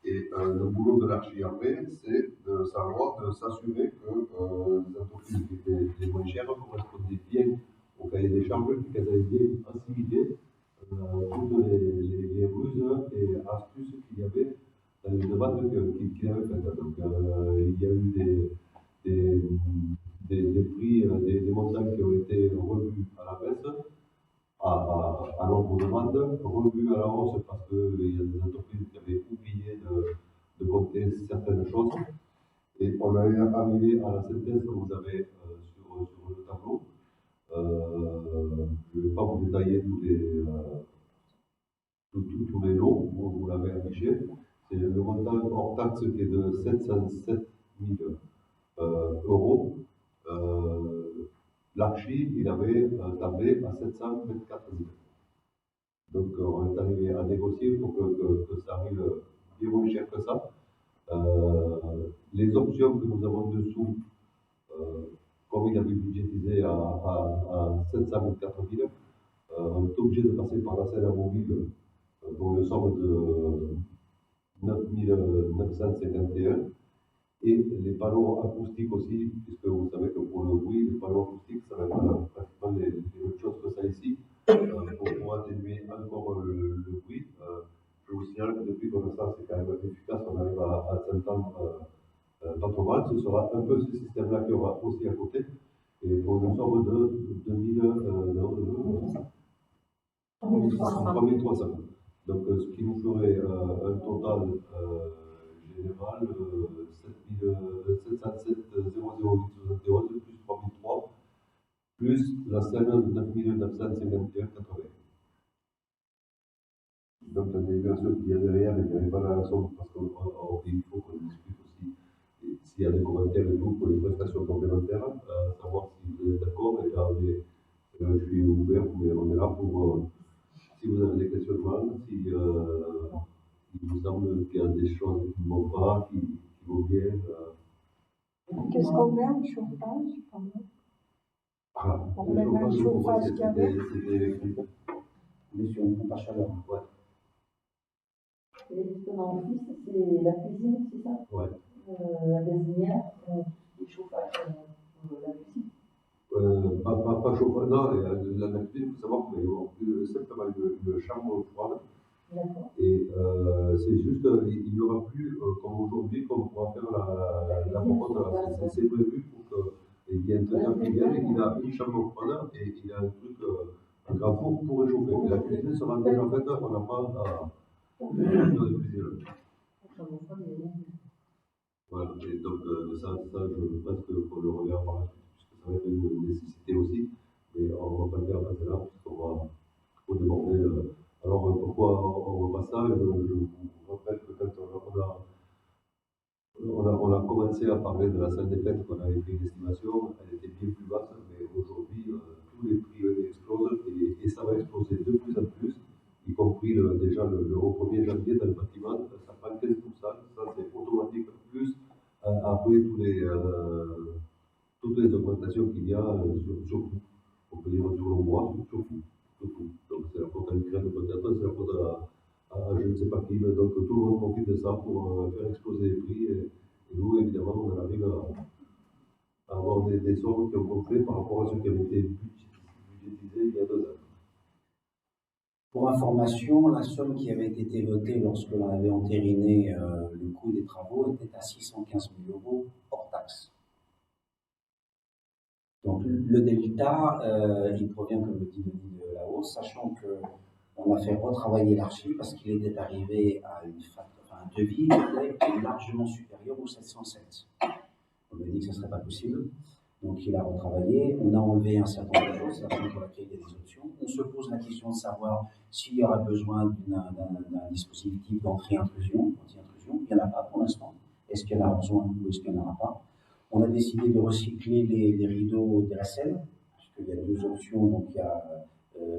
Et le boulot de l'archi après, c'est de savoir, de s'assurer que les entreprises qui étaient les moins chères correspondaient bien au cahier des charges, qu'elles avaient bien facilité toutes les ruses et astuces qu'il y avait dans les demandes qu'il avait faites. Donc, il y a eu des prix, des montants qui ont été revus à la baisse, à l'ordre de demande, revus à la hausse parce qu'il y a des entreprises qui avaient oublié de compter certaines choses. Et on est arrivé à la synthèse que vous avez sur le tableau. Je ne vais pas vous détailler tous les lots, vous l'avez affiché. C'est le montant hors taxe qui est de 707 000 euros. L'archi, il avait tablé à 724 000. Donc on est arrivé à négocier pour que ça arrive bien moins cher que ça. Les options que nous avons dessous, comme il avait budgétisé à 724 000, on est obligé de passer par la scène mobile pour une somme de 9 951. Et les panneaux acoustiques aussi, puisque vous savez que pour le bruit, les panneaux acoustiques, ça va être pratiquement les mêmes choses que ça ici. Pour atténuer encore le bruit, je vous signale que depuis qu'on a ça, c'est quand même efficace, on arrive à s'entendre pas trop mal. Ce sera un peu ce système-là qu'il y aura aussi à côté. Et pour une somme de 3300. Donc, ce qui nous ferait un total général 707 00871 plus 3003 plus la scène de 9951,80. Donc, la délibération qui vient derrière, il n'y avait pas la somme parce qu'il faut qu'on discute aussi s'il y a des commentaires et tout pour les prestations complémentaires, savoir si vous êtes d'accord. Et là, je suis ouvert, mais on est là pour. Si vous avez des questionnements, si il vous semble qu'il y a des choses qui ne vont pas, qui vont bien. Qu'est-ce qu'on met en chauffage? On met un chauffage qu'il y avait. C'était électrique. On est sur une pompe à chaleur. Ouais. Et justement, en plus, c'est la cuisine, c'est ça? Ouais. La gazinière, les chauffages pour la cuisine. Pas chauffage, non, la cuisine, il faut savoir qu'il y a simplement une chambre froide. Et c'est juste, il n'y aura plus, comme aujourd'hui, qu'on pourra faire la propreté. C'est prévu pour qu'il y ait un traiteur qui vienne, il a une chambre froide et il a un truc, un grand four pour réchauffer. Et la cuisine sera déjà faite, on n'a pas à faire de cuisine. Voilà, et donc ça, je pense qu'on le reverra par la suite, puisque ça va être une nécessité aussi, mais on ne va pas le faire passer là, puisqu'on va trop déborder. Alors pourquoi on ne voit pas ça? Je vous rappelle que quand on a commencé à parler de la salle des fêtes, qu'on avait fait une estimation, elle était bien plus basse, mais aujourd'hui, tous les prix explosent et ça va exploser de plus en plus, y compris déjà le 1er janvier dans le bâtiment, ça prend 15%, ça c'est automatique, plus après toutes les augmentations qu'il y a sur tout. On peut dire sur le bois, sur tout. Donc c'est la faute à l'Ukraine peut-être, c'est la faute à je ne sais pas qui, donc tout le monde profite de ça pour faire exploser les prix. Et nous, évidemment, on arrive à avoir des sommes qui ont gonflé par rapport à ce qui avait été budgétisé il y a 2 ans. Pour information, la somme qui avait été votée lorsque l'on avait entériné le coût des travaux était à 615 000 euros hors taxe. Donc le delta, il provient, comme le dit Denis, de la hausse, sachant qu'on a fait retravailler l'archi parce qu'il était arrivé à un devis qui était largement supérieur au 707. On lui a dit que ce ne serait pas possible. Donc il a retravaillé, on a enlevé un certain nombre de choses, c'est la raison pour laquelle il y a des options. On se pose la question de savoir s'il y aura besoin d'un dispositif d'entrée-intrusion, anti-intrusion. Il n'y en a pas pour l'instant. Est-ce qu'il y en a besoin ou est-ce qu'il n'y en aura pas? On a décidé de recycler les rideaux DRSL, parce qu'il y a 2 options. Donc il y a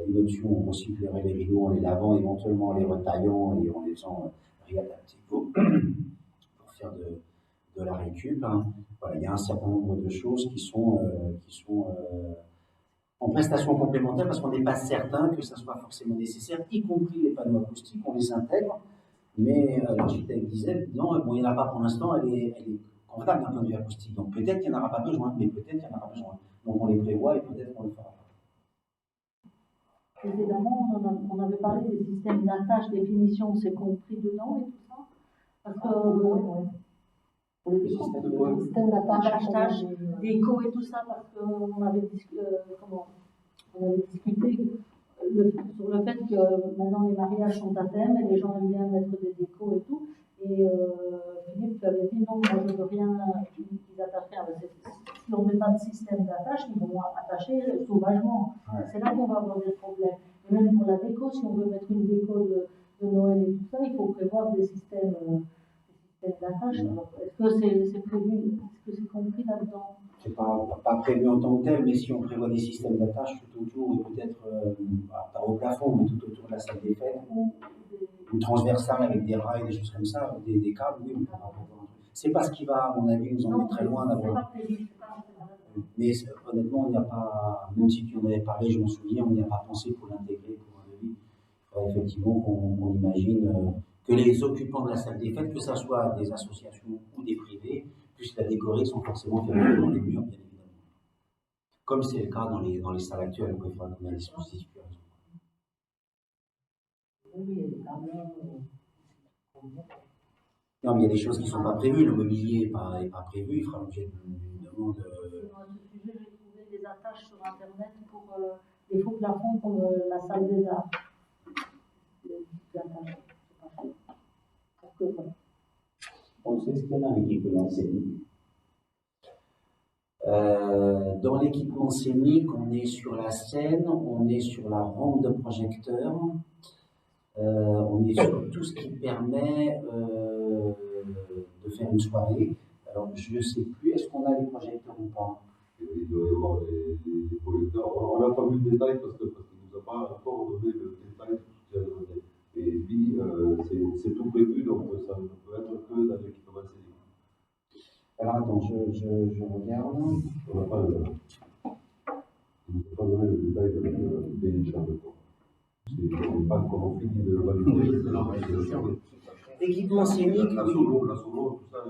une option où on recyclerait les rideaux en les lavant, éventuellement en les retaillant et en les faisant réadapter pour faire de la récup. Voilà, il y a un certain nombre de choses qui sont en prestations complémentaires parce qu'on n'est pas certain que ça soit forcément nécessaire, y compris les panneaux acoustiques, on les intègre, mais l'architecte disait non, bon, il n'y en a pas pour l'instant, elle est convenable d'un point de vue acoustique, donc peut-être qu'il n'y en aura pas besoin, mais peut-être qu'il y en aura besoin. Donc on les prévoit et peut-être qu'on le fera. Précédemment, on avait parlé des systèmes d'attache, définition, c'est compris dedans et tout ça? Parce que Le système de quoi? Système d'attache. D'achetage, d'éco et tout ça, parce qu'on avait, on avait discuté sur le fait que maintenant les mariages sont à thème et les gens aiment bien mettre des décos et tout. Et Philippe tu avais dit non, moi je veux rien qu'ils attachent rien. Si on ne met pas de système d'attache, ils vont attacher sauvagement. Ouais. C'est là qu'on va avoir des problèmes. Et même pour la déco, si on veut mettre une déco de Noël et tout ça, il faut prévoir des systèmes d'attache. Alors, est-ce que c'est prévu, est-ce que c'est compris là-dedans? C'est pas prévu en tant que tel, mais si on prévoit des systèmes d'attache tout autour, et peut-être pas au plafond, mais tout autour de la salle des fêtes, ou transversale avec des rails, des choses comme ça, des câbles, oui, on pourra prévoir un truc. C'est pas ce qui va, à mon avis, nous emmener très loin d'avoir. C'est pas prévu, c'est pas. Mais honnêtement, on n'y a pas, même si tu en avais parlé, je m'en souviens, on n'y a pas pensé pour l'intégrer pour un devis. Il faudrait effectivement qu'on imagine que les occupants de la salle des fêtes, que ce soit des associations ou des privés, puissent la décorer sans forcément faire dans les murs, bien évidemment. Comme c'est le cas dans les salles actuelles, où il faudra qu'on ait un dispositif. Oui, il y a des câbles. Non, mais il y a des choses qui ne sont pas prévues. Le mobilier n'est pas prévu, il fera l'objet d'une demande. Sur ce sujet, j'ai trouvé des attaches sur Internet pour des faux plafonds comme la salle des arts. Des attaches, c'est pas fait. Parce que, voilà. On sait ce qu'il y en a, l'équipement scénique. Dans l'équipement scénique, on est sur la scène, on est sur la rampe de projecteur, on est sur tout ce qui permet de faire une soirée. Alors, je ne sais plus, est-ce qu'on a les projecteurs ou pas? Il doit y avoir des projecteurs. On n'a pas vu le détail parce qu'il ne nous a pas encore donné le détail de tout ce qu'il a demandé. Et puis, c'est tout prévu, donc ça ne peut être que dans l'équipement scénique. Alors, attends, je regarde. On n'a pas il ne nous a pas donné le détail de l'édition de quoi. C'est pas encore fini de le valider. Équipement scénique, la solo, tout ça.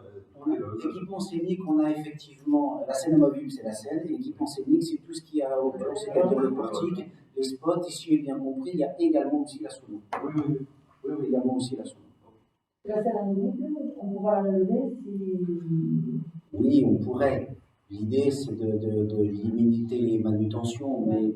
Équipement scénique, on a effectivement, la scène amovible, c'est la scène, et l'équipement scénique, c'est tout ce qu'il y a autour, c'est-à-dire le portique, les spots, ici j'ai bien compris, il y a également aussi la sono. Oui, également aussi la sono. La scène amovible, on pourra la lever si. Oui, on pourrait. L'idée, c'est de limiter les manutentions, mais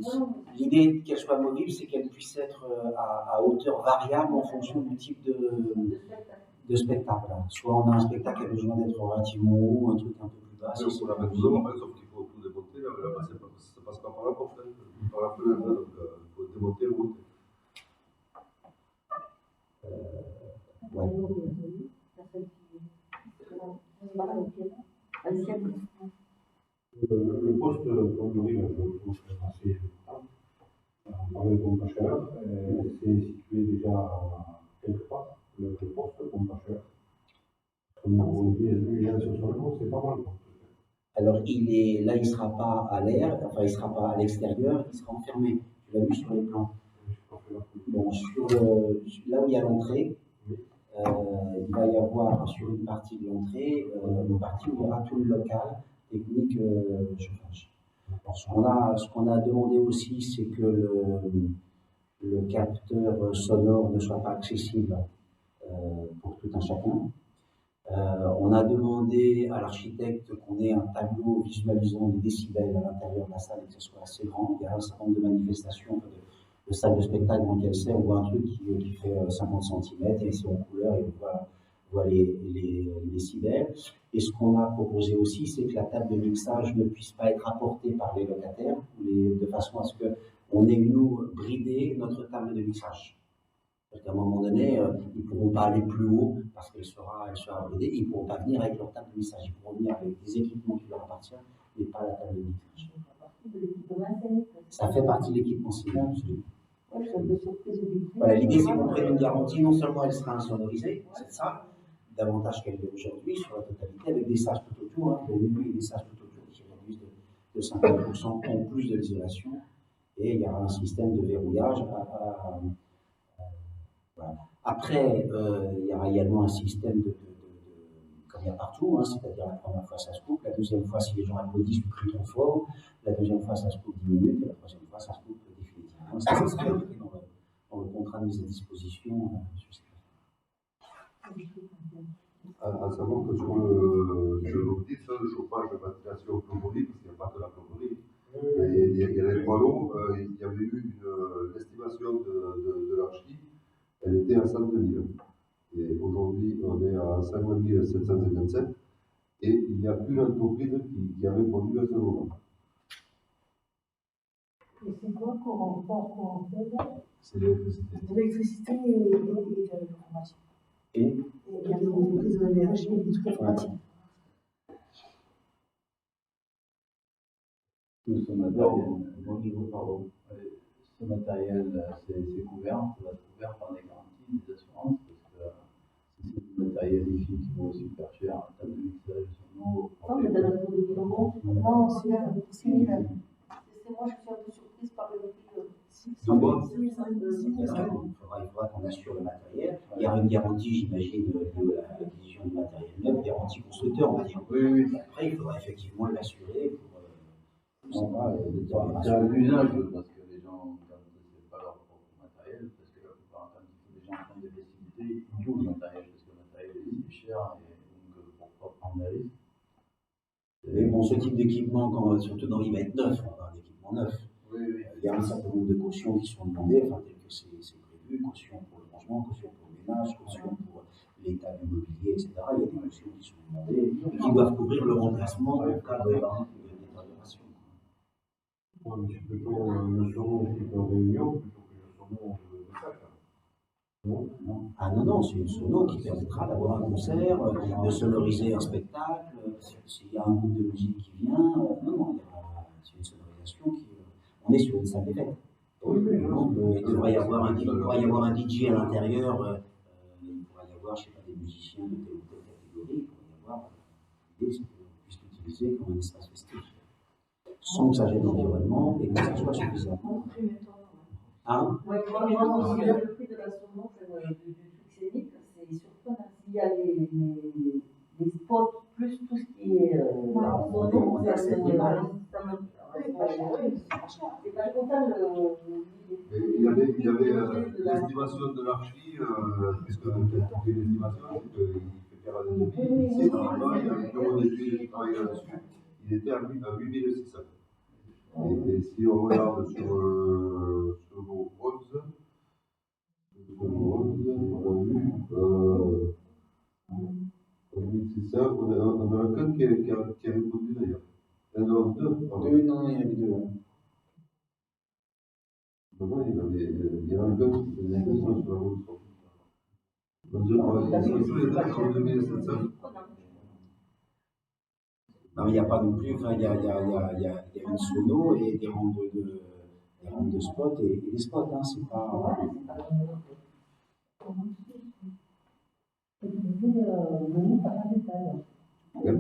l'idée qu'elle soit mobile, c'est qu'elle puisse être à hauteur variable en fonction du type de spectacle. Soit on a un spectacle qui a besoin d'être relativement haut, un truc un peu plus bas. Si on la met tout devant, sauf qu'il faut tout démonter, là-bas, ça passe pas par la porte, par la fenêtre, donc il faut démonter et monter. Le poste d'Andoril, je pense que c'est assez important. On parlait de pompe à chaleur, c'est situé déjà quelque part, le poste de pompe à chaleur. Comme on dit, il y a sur son nom, c'est pas mal. Alors, il ne sera pas à l'air, enfin, il ne sera pas à l'extérieur, il sera enfermé. Tu l'as vu sur les plans. Bon, là où il y a l'entrée, il va y avoir sur une partie de l'entrée, une partie où il y aura tout le local technique chauffage. Ce qu'on a demandé aussi, c'est que le capteur sonore ne soit pas accessible pour tout un chacun. On a demandé à l'architecte qu'on ait un tableau visualisant les décibels à l'intérieur de la salle et que ce soit assez grand. Il y a un certain nombre de manifestations de salles de spectacle dans lesquelles c'est, on voit un truc qui fait 50 cm et c'est en couleur et on voit les décibels. Et ce qu'on a proposé aussi, c'est que la table de mixage ne puisse pas être apportée par les locataires de façon à ce qu'on ait, nous, bridé notre table de mixage. Parce qu'à un moment donné, ils ne pourront pas aller plus haut parce qu'elle sera bridée. Ils ne pourront pas venir avec leur table de mixage. Ils pourront venir avec des équipements qui leur appartiennent, mais pas la table de mixage. Ça fait partie de l'équipement scénique, absolument. Voilà, l'idée, c'est qu'on prenne une garantie. Non seulement elle sera insonorisée, cette salle, davantage qu'elle l'est aujourd'hui, sur la totalité, avec des sas tout autour. Hein. Vous avez vu, des sas tout autour qui réduisent de 50% en plus de l'isolation. Et il y aura un système de verrouillage voilà. Après, il y aura également un système comme il y a partout, hein, c'est-à-dire la première fois ça se coupe, la deuxième fois si les gens applaudissent ou crient trop fort, la deuxième fois ça se coupe 10 minutes et la troisième fois ça se coupe définitivement. Ça sera marqué dans le contrat de mise à disposition. À savoir que sur le chauffage de ventilation plomberie, parce qu'il n'y a pas que la plomberie, il y a les trois lots, il y avait eu l'estimation de l'archi, elle était à 102 000. Et aujourd'hui, on est à 50 757, et il n'y a qu'une entreprise qui a répondu à ce moment. Et c'est quoi courant fort, courant faible? C'est l'électricité. L'électricité et l'informatique. Et Il y a des prises d'énergie et des trucs informatiques. Tout ce matériel, pardon, ce matériel, c'est couvert, ça va être couvert par des garanties, des assurances, parce que si c'est du matériel IFI qui vaut super cher, en termes de mixage, sonore, Non, mais dans la tour de 1000 euros. Non, c'est là. C'est moi, je suis un peu surprise par le prix de. il faudra qu'on assure le matériel. Il y aura une garantie, j'imagine, de l'acquisition du matériel neuf, garantie constructeur, on va dire. Oui. Après, il faudra effectivement l'assurer pour, je sais pas, C'est un usage, parce que les gens, quand c'est pas leur propre matériel, parce que la plupart, quand les gens font des festivités, ils louent le matériel, parce que le matériel est cher, et donc pour pas prendre des risques. Mais bon, ce type d'équipement, surtout dans il va être neuf, on parle d'équipement neuf. Oui. Il y a un certain nombre de cautions qui sont demandées, enfin, tel que c'est prévu, caution pour le rangement, caution pour le ménage, caution pour l'état du mobilier, etc. Il y a des cautions qui sont demandées et qui doivent couvrir le remplacement en cas de détérioration. Moi, mais c'est plutôt le son qui est en réunion plutôt que le son de sac. Non. Ah non, c'est une sono qui permettra d'avoir un concert, de sonoriser un spectacle. S'il y a un groupe de musique qui vient, c'est une sonorisation qui. On est sur une salle des fêtes. Donc, il devrait y avoir un DJ à l'intérieur, il pourrait y avoir, je sais pas, des musiciens de telle ou telle catégorie, il pourrait y avoir l'idée c'est qu'on puisse l'utiliser comme un espace festif. Sans que ça gêne l'environnement et que ça soit suffisamment. Hein? Oui, moi aussi, le prix de la sono, du truc scénique, c'est surtout s'il y a les spots, plus tout ce qui est sono, c'est pas content Il y avait l'estimation de l'archi, puisque quand il fait l'estimation, c'est qu'il fait faire des devis. Ici, normalement, il y a un bureau d'études qui travaille là-dessus, il était à 8600. Et si on regarde sur nos bronzes, on a vu 1600, on a qu'un qui a répondu d'ailleurs. Non, deux, pardon. Non, il y en avait deux. Non, il y en a deux sur la route. Tous les deux sont 2700. Non, mais il n'y a pas non plus, enfin, il y a une sono et des rampes de spot et des spots, hein, c'est pas. Le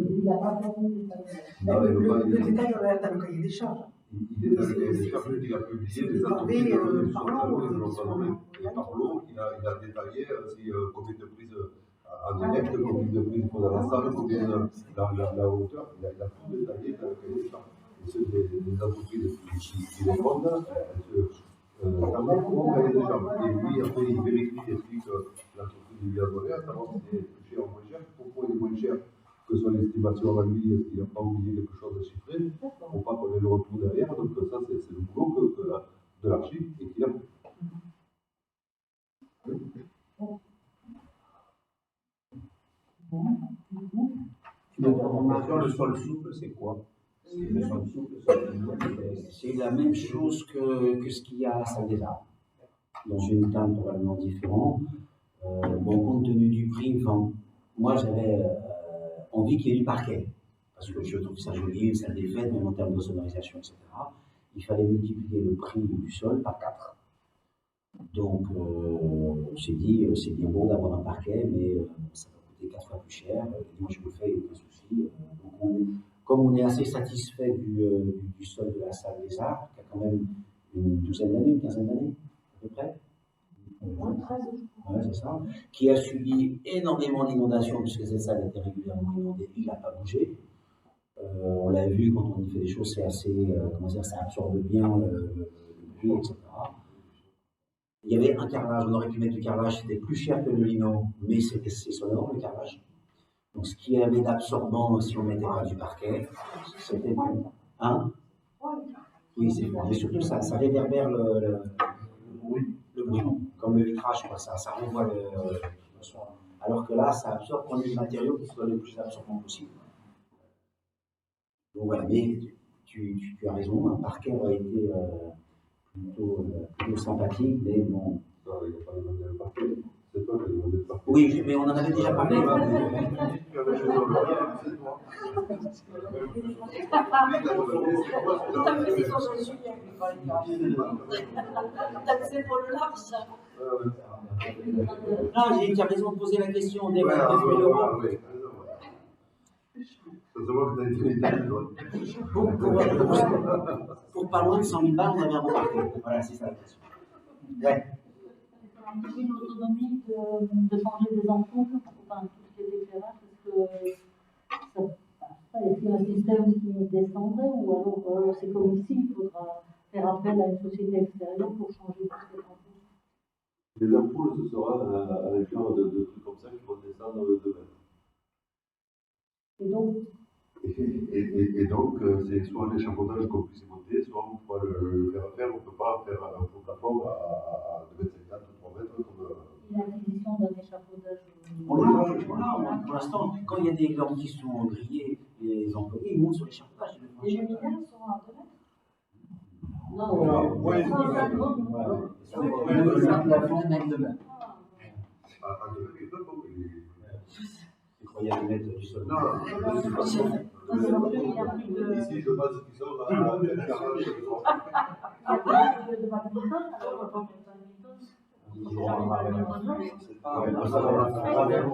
détail, on a le cahier des charges. Il est dans le cahier des charges qu'il a publié, les entreprises qui ont sur le tableau, ils ne l'ont pas nommé. Et par l'eau, il a détaillé combien de prises en direct, combien de prises il faut dans la salle, combien la hauteur, il a tout détaillé dans le cahier des charges. Et c'est les entreprises qui répondent, elles au cahier des charges. Et lui, après, il vérifie, il explique que l'entreprise lui a donné, à savoir si c'est plus cher ou moins cher, pourquoi il est moins cher que son estimation à lui, est-ce qu'il n'a pas oublié quelque chose de chiffré, pour pas qu'on ait le retour derrière. Donc ça, c'est le boulot de l'archi et qu'il a. Le sol souple, c'est quoi? C'est la même chose que ce qu'il y a à la salle des arts, dans une teinte probablement différente. Compte tenu du prix, moi j'avais envie qu'il y ait du parquet, parce que je trouve ça joli, une salle des fêtes, même en termes de sonorisation, etc. Il fallait multiplier le prix du sol par 4. Donc on s'est dit, c'est bien beau d'avoir un parquet, mais ça va coûter 4 fois plus cher. Moi je le fais, aucun souci. Comme on est assez satisfait du sol de la salle des arts, qui a quand même une douzaine d'années, une quinzaine d'années, à peu près. Ouais, c'est ça. Qui a subi énormément d'inondations, puisque cette salle était régulièrement inondée, il n'a pas bougé. On l'a vu quand on y fait des choses, c'est assez, ça absorbe bien le bruit, etc. Il y avait un carrelage, on aurait pu mettre du carrelage, c'était plus cher que le lino, mais c'est sonore le carrelage. Donc ce qu'il y avait d'absorbant si on ne mettait pas du parquet, c'était plus. Hein? Oui, c'est mais surtout ça réverbère le bruit, comme le vitrage, quoi, ça renvoie le son. Alors que là, ça absorbe quand les matériaux qui soient le plus absorbants possible. Donc voilà, mais tu as raison, un parquet aurait été plutôt sympathique, mais bon. Ça, il n'y a pas demandé le parquet. C'est toi qui as demandé le parquet. Oui, mais on en avait déjà parlé. Taxé pour le large. Non, tu as raison de poser la question des 29 000 euros. Pour pas loin de 100 000 balles, on avait un bon parquet. Voilà, c'est ça la question. Ouais. Un petit peu une autonomie de changer des ampoules, enfin tout ce qui est éclairage, parce que est-ce qu'il y a un système qui descendrait ou alors c'est comme ici, il faudra faire appel à une société extérieure pour changer tout ce qui est ampoules. Les ampoules, ce sera un genre de trucs comme ça qui vont descendre de mètres. Et donc, Et donc, c'est soit un échafaudage qu'on puisse monter, soit on pourra le faire. On ne peut pas faire un faux plafond à 2,50 m ou 3 mètres comme. l'acquisition d'un échafaudage. Pour l'instant, quand il y a des glands qui sont grillés, les employés ils montent sur l'échafaudage. Les luminaires sont à 2 mètres? Non, ouais, un plafond même de mètres. À 2 mètres, il peut pas. Je croyais à le mettre du sol. Non, ici, je pense qu'ils sont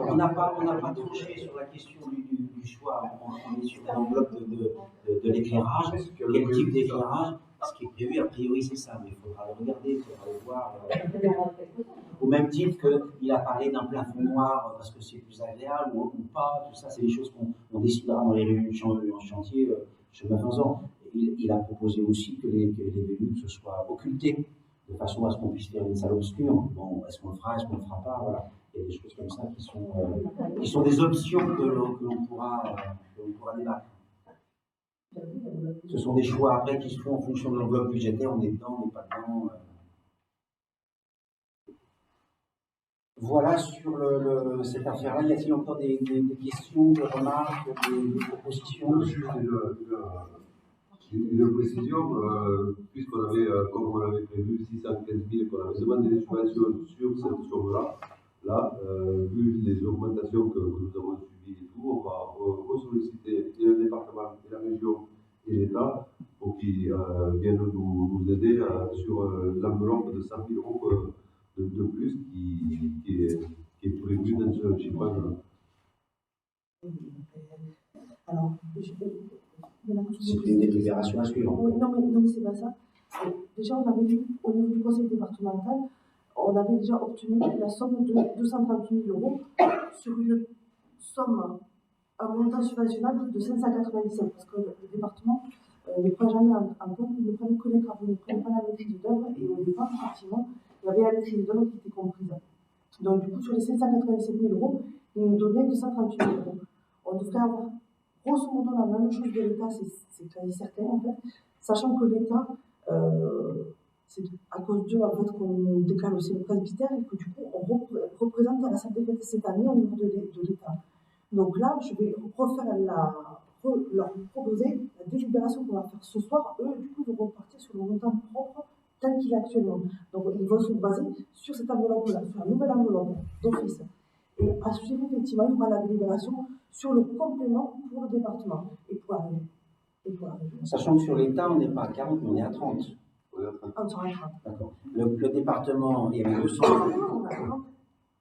On n'a pas tranché sur la question du choix. On est sur l'enveloppe de l'éclairage. Quel type d'éclairage? Ce qui est prévu, a priori, c'est ça, mais il faudra le regarder, il faudra le voir. Au même titre qu'il a parlé d'un plafond noir parce que c'est plus agréable ou pas, tout ça, c'est des choses qu'on décidera dans les réunions en chantier chemin faisant. Il a proposé aussi que les véhicules se soient occultés de façon à ce qu'on puisse faire une salle obscure. Bon, est-ce qu'on le fera, est-ce qu'on ne le fera pas, voilà. Il y a des choses comme ça qui sont des options que l'on pourra débattre. Ce sont des choix après qui se font en fonction de l'enveloppe budgétaire, on est dedans, on n'est pas dedans. Voilà sur cette affaire-là. Y a-t-il encore des questions, des remarques, des propositions? Juste une précision, puisqu'on avait, comme on l'avait prévu, 615 000 qu'on avait demandé des subventions sur cette somme-là, vu les augmentations que nous avons subies et tout, on va ressolliciter et le département, et la région et l'État pour qu'ils viennent nous aider sur l'enveloppe de 100 000 euros de plus qui est prévu dans ce chiffrage. Alors, c'est une délibération à suivre. Oui, non, mais c'est pas ça. Déjà, on avait eu, au niveau du conseil départemental, on avait déjà obtenu la somme de 238 000 euros sur une somme, un montant subventionnable de 597, parce que le département ne prend jamais en compte, il ne prend que les travaux, il ne prend pas la maîtrise d'œuvre, et au départ, effectivement, il y avait la maîtrise d'œuvre qui était comprise. Donc, du coup, sur les 597 000 euros, il nous donnait 238 000 euros. On devrait avoir grosso modo la même chose de l'État, c'est quasi certain en fait, sachant que l'État, c'est à cause d'eux en fait qu'on décale aussi le presbytère et que du coup on représente à la salle des fêtes cette année au niveau de l'État. Donc là, je vais leur proposer la délibération qu'on va faire ce soir. Eux, du coup, vont repartir sur le montant propre tel qu'il est actuellement. Donc ils vont se baser sur cette enveloppe-là, sur la nouvelle enveloppe d'office. Et à suivre, effectivement, il y aura la délibération sur le complément pour le département et pour la région. Sachant que sur l'État, on n'est pas à 40, mais on est à 30. On sera à 30. D'accord. Le département, il y avait 200.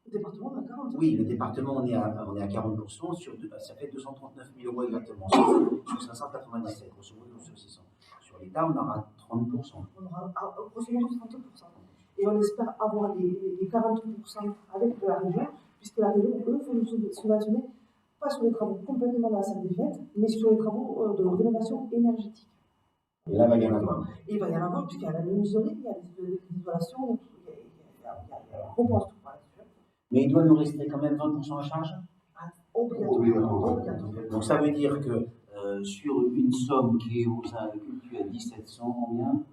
Le département, on a 40. Oui, le département, on est à 40%, ça fait 239 000 euros exactement, sur 597, grosso modo, sur 600. Sur l'État, on aura 30%. On aura grosso modo 30%. Et on espère avoir les 40% avec de la région, puisque la région, eux, faut nous subventionner, pas sur les travaux complètement de la salle des fêtes, mais sur les travaux de rénovation énergétique. Et là, il va y en avoir. Et il va y en avoir, puisqu'il y a la menuiserie, il y a l'isolation, il y a un gros poste. Mais il doit nous rester quand même 20% à charge? Obligatoire. Donc ça veut dire que sur une somme qui est aux agriculteurs à 1700, combien?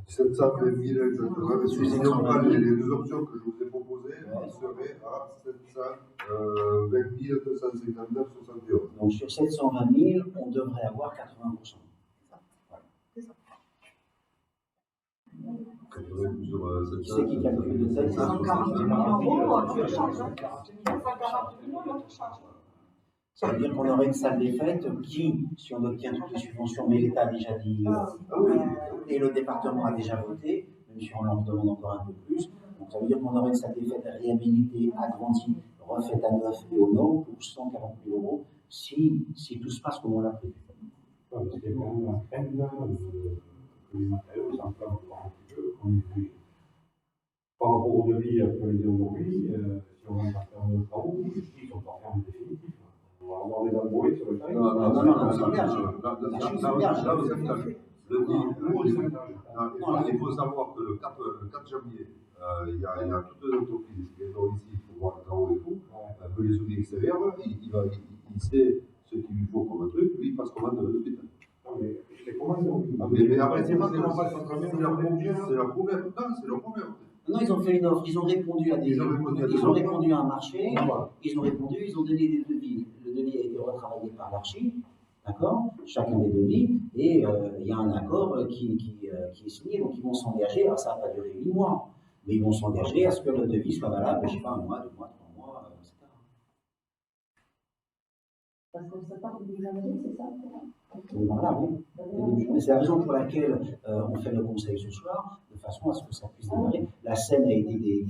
720 000 exactement. Mais si on prend les deux options que je vous ai proposées, on serait à 720 259,71. Donc sur 720 000, on devrait avoir 80%. C'est ça. Qui c'est qui calcule les aides? Ça veut dire qu'on aurait une salle des fêtes qui, si on obtient toutes les subventions, mais l'État a déjà dit, et le département a déjà voté, même si on leur demande encore un peu plus. Donc ça veut dire qu'on aurait une salle des fêtes réhabilitée, agrandie, refaite à neuf et aux normes pour 140 000 € si tout se passe comme on l'a prévu. Parce qu'il y a quand même un trend que les matériaux s'enflamment un petit peu, on est par rapport au devis actualisé aujourd'hui, si on va faire nos travaux, ils sont pas fermés définitifs. On va avoir des embrouilles sur le tarif. Non, c'est bien. Il faut savoir que le 4 janvier, il y a toutes les entreprises qui viennent ici pour voir les travaux et tout, un peu les outils extérieurs, il sait ce qu'il lui faut comme truc, lui il passe commande de suite. Mais après, c'est pas comment pas c'est leur problème. C'est leur problème. Non, ils ont fait une offre, ils ont répondu à Ils ont répondu à un marché, ils ont donné des devis. Le devis a été retravaillé par l'archi, d'accord, chacun des devis, et il y a un accord qui est signé, donc ils vont s'engager, alors ça va pas durer 8 mois, mais ils vont s'engager à ce que le devis soit valable, je sais pas, 1 mois, 2 mois, 3 mois, etc. Parce que ça part du janvier, c'est ça? Voilà, oui. Mais c'est la raison pour laquelle on fait le conseil ce soir, de façon à ce que ça puisse démarrer. La scène a été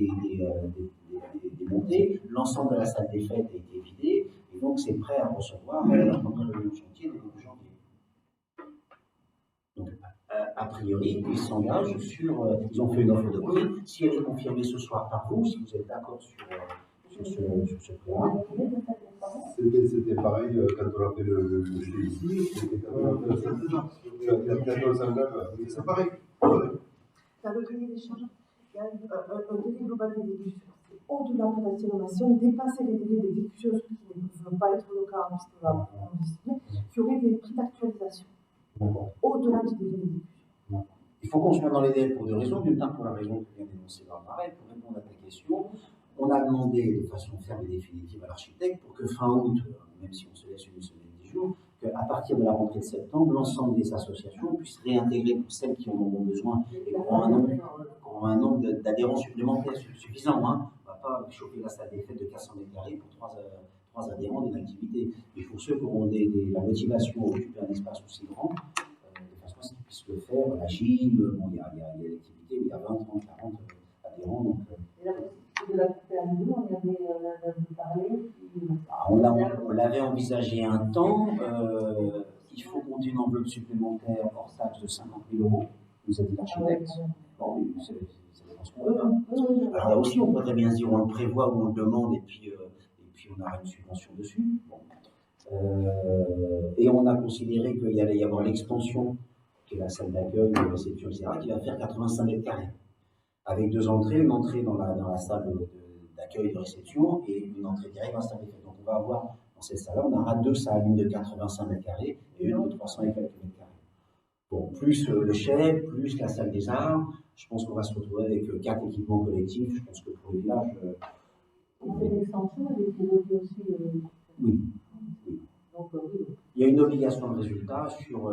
démontée, l'ensemble de la salle des fêtes a été vidée, et donc c'est prêt à recevoir pendant le chantier début janvier. Donc, a priori, ils s'engagent sur. Ils ont fait une offre de prix. Si elle est confirmée ce soir par vous, si vous êtes d'accord sur ce plan. C'était pareil quand on a fait le chez ici, c'était quand on a fait le c'est pareil. Dans le cahier des charges, il y a un délai global d'exécution. Au-delà de la estimation, dépasser les délais d'exécution, ce qui ne peut pas être le cas puisque va qui aurait des prix d'actualisation. Au-delà du délai d'exécution. Il faut qu'on soit dans les délais pour deux raisons. D'une part, pour la raison que vient d'énoncer Barbara, et pour répondre à ta question, on a demandé de façon ferme et définitive à l'architecte pour que fin août, même si on se laisse une semaine, 10 jours, qu'à partir de la rentrée de septembre, l'ensemble des associations puissent réintégrer pour celles qui en auront besoin et qui auront un nombre d'adhérents supplémentaires suffisant. Hein. On ne va pas chauffer la salle des fêtes de 400 mètres carrés pour 3 adhérents d'une activité. Il faut ceux qui auront la motivation à occuper un espace aussi grand, de façon à ce qu'ils puissent le faire. La gym, bon, il y a l'activité où il y a 20, 30, 40 adhérents. Donc, de la couper à nous, on avait parlé. On l'avait envisagé un temps. Il faut compter une enveloppe supplémentaire hors taxe de 50 000 €, nous a dit l'architecte. Bon, oui, c'est ce qu'on veut. Hein. Alors là aussi, on pourrait bien se dire on le prévoit ou on le demande et puis on aura une subvention dessus. Bon. Et on a considéré qu'il y allait y avoir l'extension, qui est la salle d'accueil, de réception, etc., qui va faire 85 mètres carrés. Avec 2 entrées, une entrée dans la salle d'accueil de réception et une entrée directe dans la salle des fêtes. Donc on va avoir, dans cette salle-là, on aura 2 salles, une de 85 mètres carrés et une de 300 et quelques mètres carrés. Bon, plus le chef, plus la salle des arts, je pense qu'on va se retrouver avec 4 équipements collectifs. Je pense que pour le village. C'est l'extension, elle est pilotée aussi. Oui. Donc, oui. Il y a une obligation de résultat sur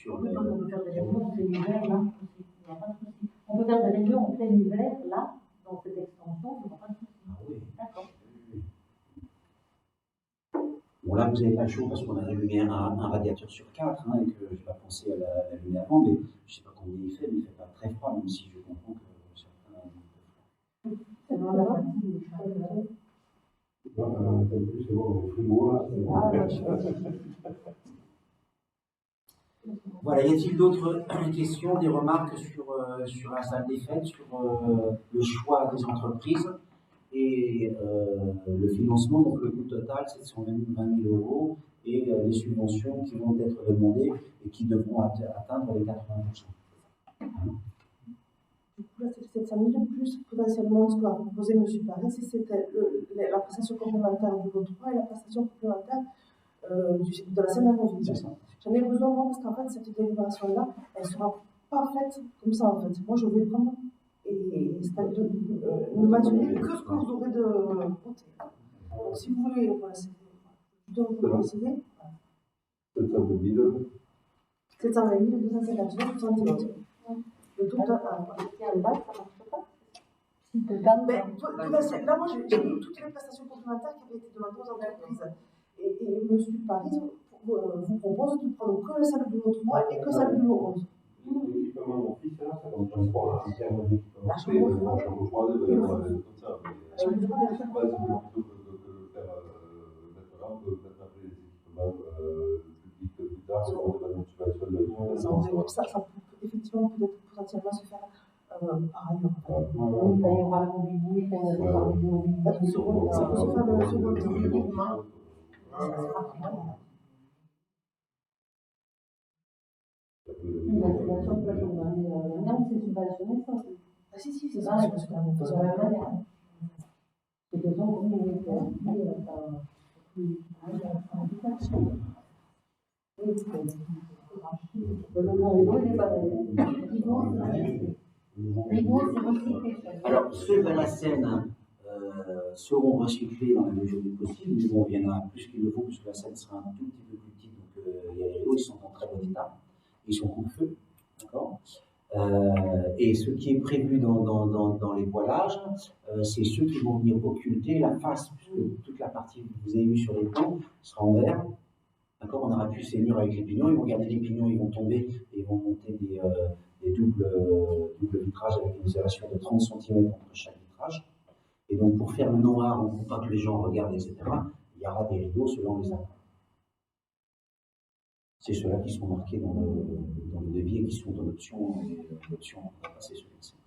Oui, on peut faire des réunions en plein hiver, là, aussi. Il n'y a pas de souci. On peut faire des réunions en plein hiver, là, dans cette extension, il n'y a pas de souci. Ah oui. D'accord. Bon, là, vous n'avez pas le chaud parce qu'on a allumé un radiateur sur 4 hein, et que je n'ai pas pensé à l'allumer avant, mais je ne sais pas combien il fait, mais il ne fait pas très froid, même si je comprends que certains ont un peu froid. C'est dans la partie, je crois. C'est bon, le frigo là. Voilà, y a-t-il d'autres questions, des remarques sur la salle des fêtes, sur le choix des entreprises et le financement, donc le coût total, 720 000 € et les subventions qui vont être demandées et qui devront atteindre les 80%. Du coup, là, c'est 700 000 plus potentiellement ce que va proposer M. Paris, c'était la prestation complémentaire du lot 3 et la prestation complémentaire de la Seine-Amourville. C'est ça. J'en ai besoin, moi, parce qu'en fait, cette délibération-là, elle ne sera pas faite comme ça, en fait. Moi, je vais prendre et ne mentionner que ce que vous aurez de voté. Donc, si vous voulez, voilà, c'est plutôt vous procéder. 720 000. 720 259, 70. Le total. Et en bas, ça ne marche pas. Là, moi, j'ai mis toutes les prestations complémentaires qui avaient été demandées aux entreprises. Et M. Paris vous propose de prendre que celle du lot 3 et que celle du lot 11. L'équipement office, là, ça comprend quoi en termes d'équipement? La chambre froide, Comme ça. la chambre froide. Plutôt que de faire maintenant, on peut mettre après les équipements publics plus tard, et on demande une subvention de Ça peut effectivement peut-être potentiellement se faire par ailleurs. Oui, quand il y aura le mobilier, quand il y aura le mobilier. Ça peut se faire dans le second développement. La subvention peut être demandée maintenant, c'est subventionné ça. Ah si, c'est C'est ça. pareil, c'est de la même manière. C'est des gens communautaires. Le rideau, il est pareil. Rideau, c'est recyclé. Alors, ceux de la Seine seront recyclés dans la mesure du possible, mais bon, il y en a plus qu'il le faut, puisque la Seine sera un tout petit peu plus petite, donc il y a les rideaux, ils sont en très bon état, ils sont coupe-feu, d'accord. Et ce qui est prévu dans les voilages, c'est ceux qui vont venir occulter la face, puisque toute la partie que vous avez vue sur les plans sera en verre. D'accord, on aura plus ces murs avec les pignons, ils vont garder les pignons, ils vont tomber et ils vont monter des doubles vitrages avec une isolation de 30 cm entre chaque vitrage. Et donc pour faire le noir, pour pas que les gens regardent, etc., il y aura des rideaux selon les accords. C'est ceux-là qui sont marqués dans le devis et qui sont en option, on va passer sur les scènes.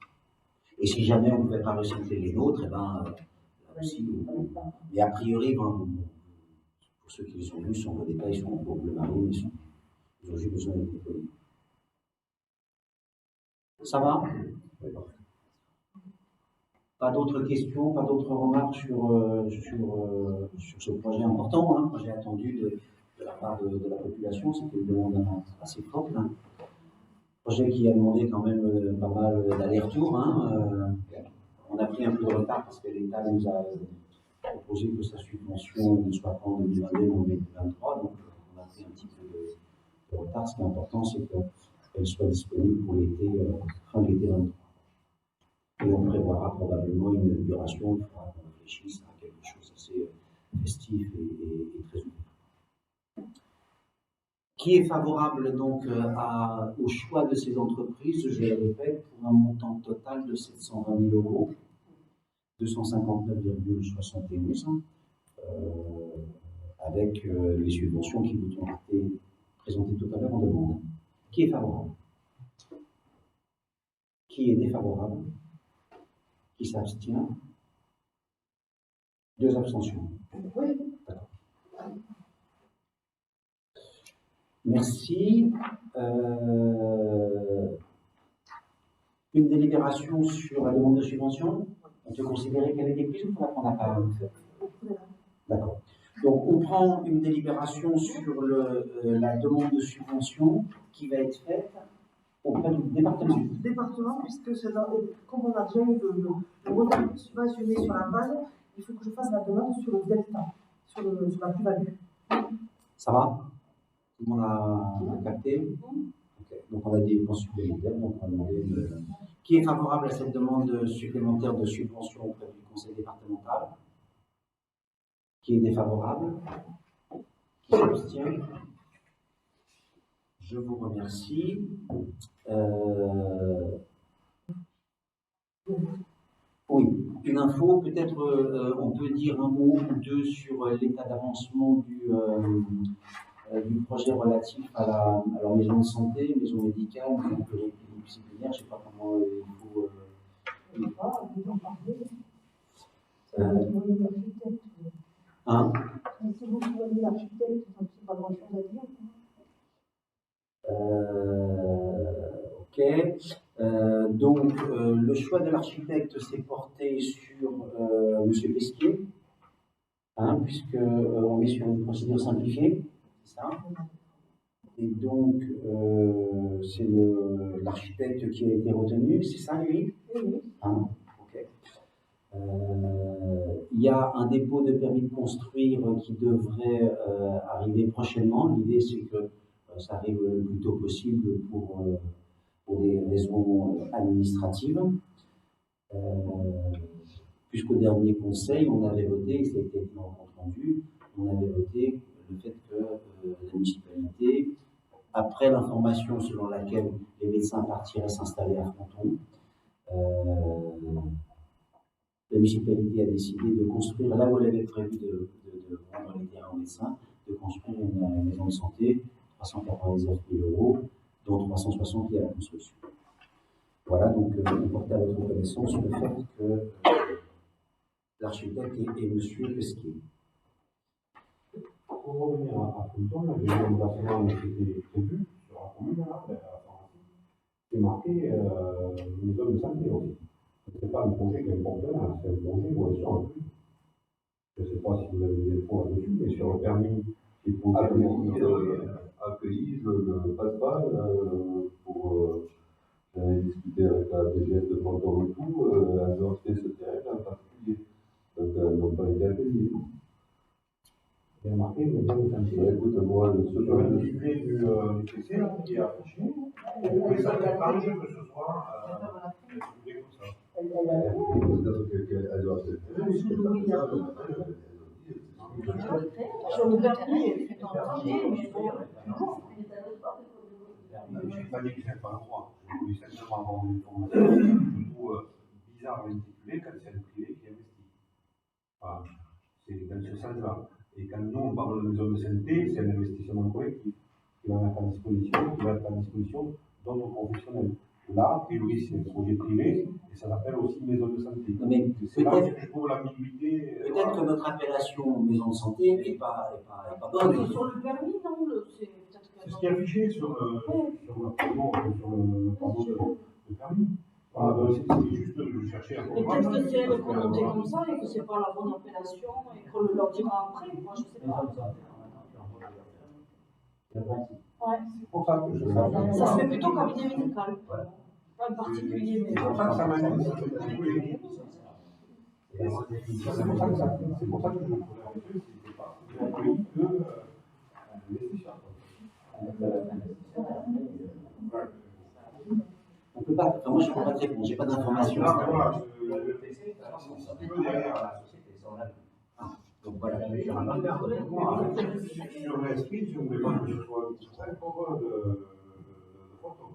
Et si jamais on ne pouvait pas recycler les nôtres, eh ben, là aussi, mais a priori, bon, pour ceux qui les ont vus, sur le détail, sont en bleu marine, ils ont juste besoin d'être déployés. Ça va? Pas d'autres questions, pas d'autres remarques sur ce projet important, hein, projet attendu de la part de la population, c'était une demande assez forte. Hein. Projet qui a demandé quand même pas mal d'aller-retour. Hein, on a pris un peu de retard parce que l'État nous a proposé que sa subvention ne soit pas en 2022 mais en 2023, donc on a pris un petit peu de retard. Ce qui est important, c'est qu'elle soit disponible pour l'été, fin de l'été 2023. Et on prévoira probablement une inauguration, il faudra qu'on réfléchisse à quelque chose assez festif et très ouvert. Qui est favorable donc au choix de ces entreprises, je le répète, pour un montant total de 720 000 euros, 259,71, avec les subventions qui vous ont été présentées tout à l'heure en demande. Qui est favorable? Qui est défavorable? Qui s'abstient? 2 abstentions. Oui. D'accord. Merci. Une délibération sur la demande de subvention. On peut considérer qu'elle a été prise ou qu'on la prend à part? D'accord. Donc, on prend une délibération sur la demande de subvention qui va être faite auprès du département. Département, puisque c'est comme on a déjà eu le modèle subventionné sur la base, il faut que je fasse la demande sur le delta, sur la plus-value. Ça va? Tout le monde a capté? Okay. Donc on a des dépenses supplémentaires, donc on va demander qui est favorable à cette demande supplémentaire de subvention auprès du conseil départemental? Qui est défavorable? Qui s'abstient? Je vous remercie. Oui, une info, peut-être on peut dire un mot ou deux sur l'état d'avancement du projet relatif à la maison de santé, maison médicale, maison pluridisciplinaire, je ne sais pas comment il faut. Hein? Si vous voyez l'architecte, c'est pas grand-chose à dire. Ok. Le choix de l'architecte s'est porté sur M. Pesquier, hein, puisqu'on est sur une procédure simplifiée, c'est ça. Et donc, c'est l'architecte qui a été retenu, c'est ça, lui? Oui. Ah, ok. Il y a un dépôt de permis de construire qui devrait arriver prochainement. L'idée, c'est que ça arrive le plus tôt possible pour des raisons administratives. Puisqu'au dernier conseil, on avait voté, ça a été dit en compte rendu, on avait voté le fait que la municipalité, après l'information selon laquelle les médecins partiraient s'installer à Fronton, la municipalité a décidé de construire, là où elle avait prévu de rendre les terrains aux médecins, de construire une maison de santé, 399 000 €, dont 360 liés à la construction. Voilà, donc on portait à votre connaissance le fait que l'architecte est M. Pesquier. Pour revenir à Fronton, là, j'ai vu un bâtiment qui était prévu sur la commune, là, à la pharmacie, c'est marqué maison de santé aussi. Ce n'est pas un projet qui est important, c'est un projet où elles sont inclus. Je ne sais pas si vous avez des infos là-dessus, mais sur le permis qui est posé accueilli, je ne passe pas pour. J'avais discuté avec la DGS de Fronton et tout, elles ont fait ce terrain en particulier. Donc elles n'ont pas été accueillies. Il y a marqué maison de santé. Écoute, moi, Sur le livret du PC, là, qui est affiché, et ça étrange que ce soit publié comme ça. peut-être qu'elles doivent être faites. Sur le permis, c'est en janvier, mais Je n'ai pas dit que je n'avais pas le droit. Je voulais simplement avoir une information. Je trouve bizarre l'intitulé quand c'est un privé qui investit. Voilà. C'est dans ce sens-là. Et quand nous, on parle de maison de santé, c'est un investissement collectif qui va mettre à disposition d'autres professionnels. Là, a priori, c'est un projet privé et ça s'appelle aussi maison de santé. C'est là que je trouve l'ambiguïté. Peut-être que notre appellation maison de santé n'est pas bonne. sur le permis, non, c'est peut-être que. C'est ce qui est affiché sur le panneau de permis. Voilà, c'est juste de chercher un peu. Mais peut-être que c'est elle qu'on notait comme ça et que c'est pas la bonne appellation et qu'on le leur dira après. Moi, je sais pas. Ouais. C'est pour ça que je savais. Ça se fait plutôt cabinet médical. Pas en particulier, mais. C'est pour ça que ça m'intéresse. C'est pour ça que je voulais avec eux, c'était pas plus que l'investisseur. On peut pas, enfin, moi je ne peux pas te répondre, j'ai pas d'informations. Le PC, c'est un petit peu derrière la société. Donc voilà. Sur l'esprit, je ne voulais pas que ce soit très pauvre de photos.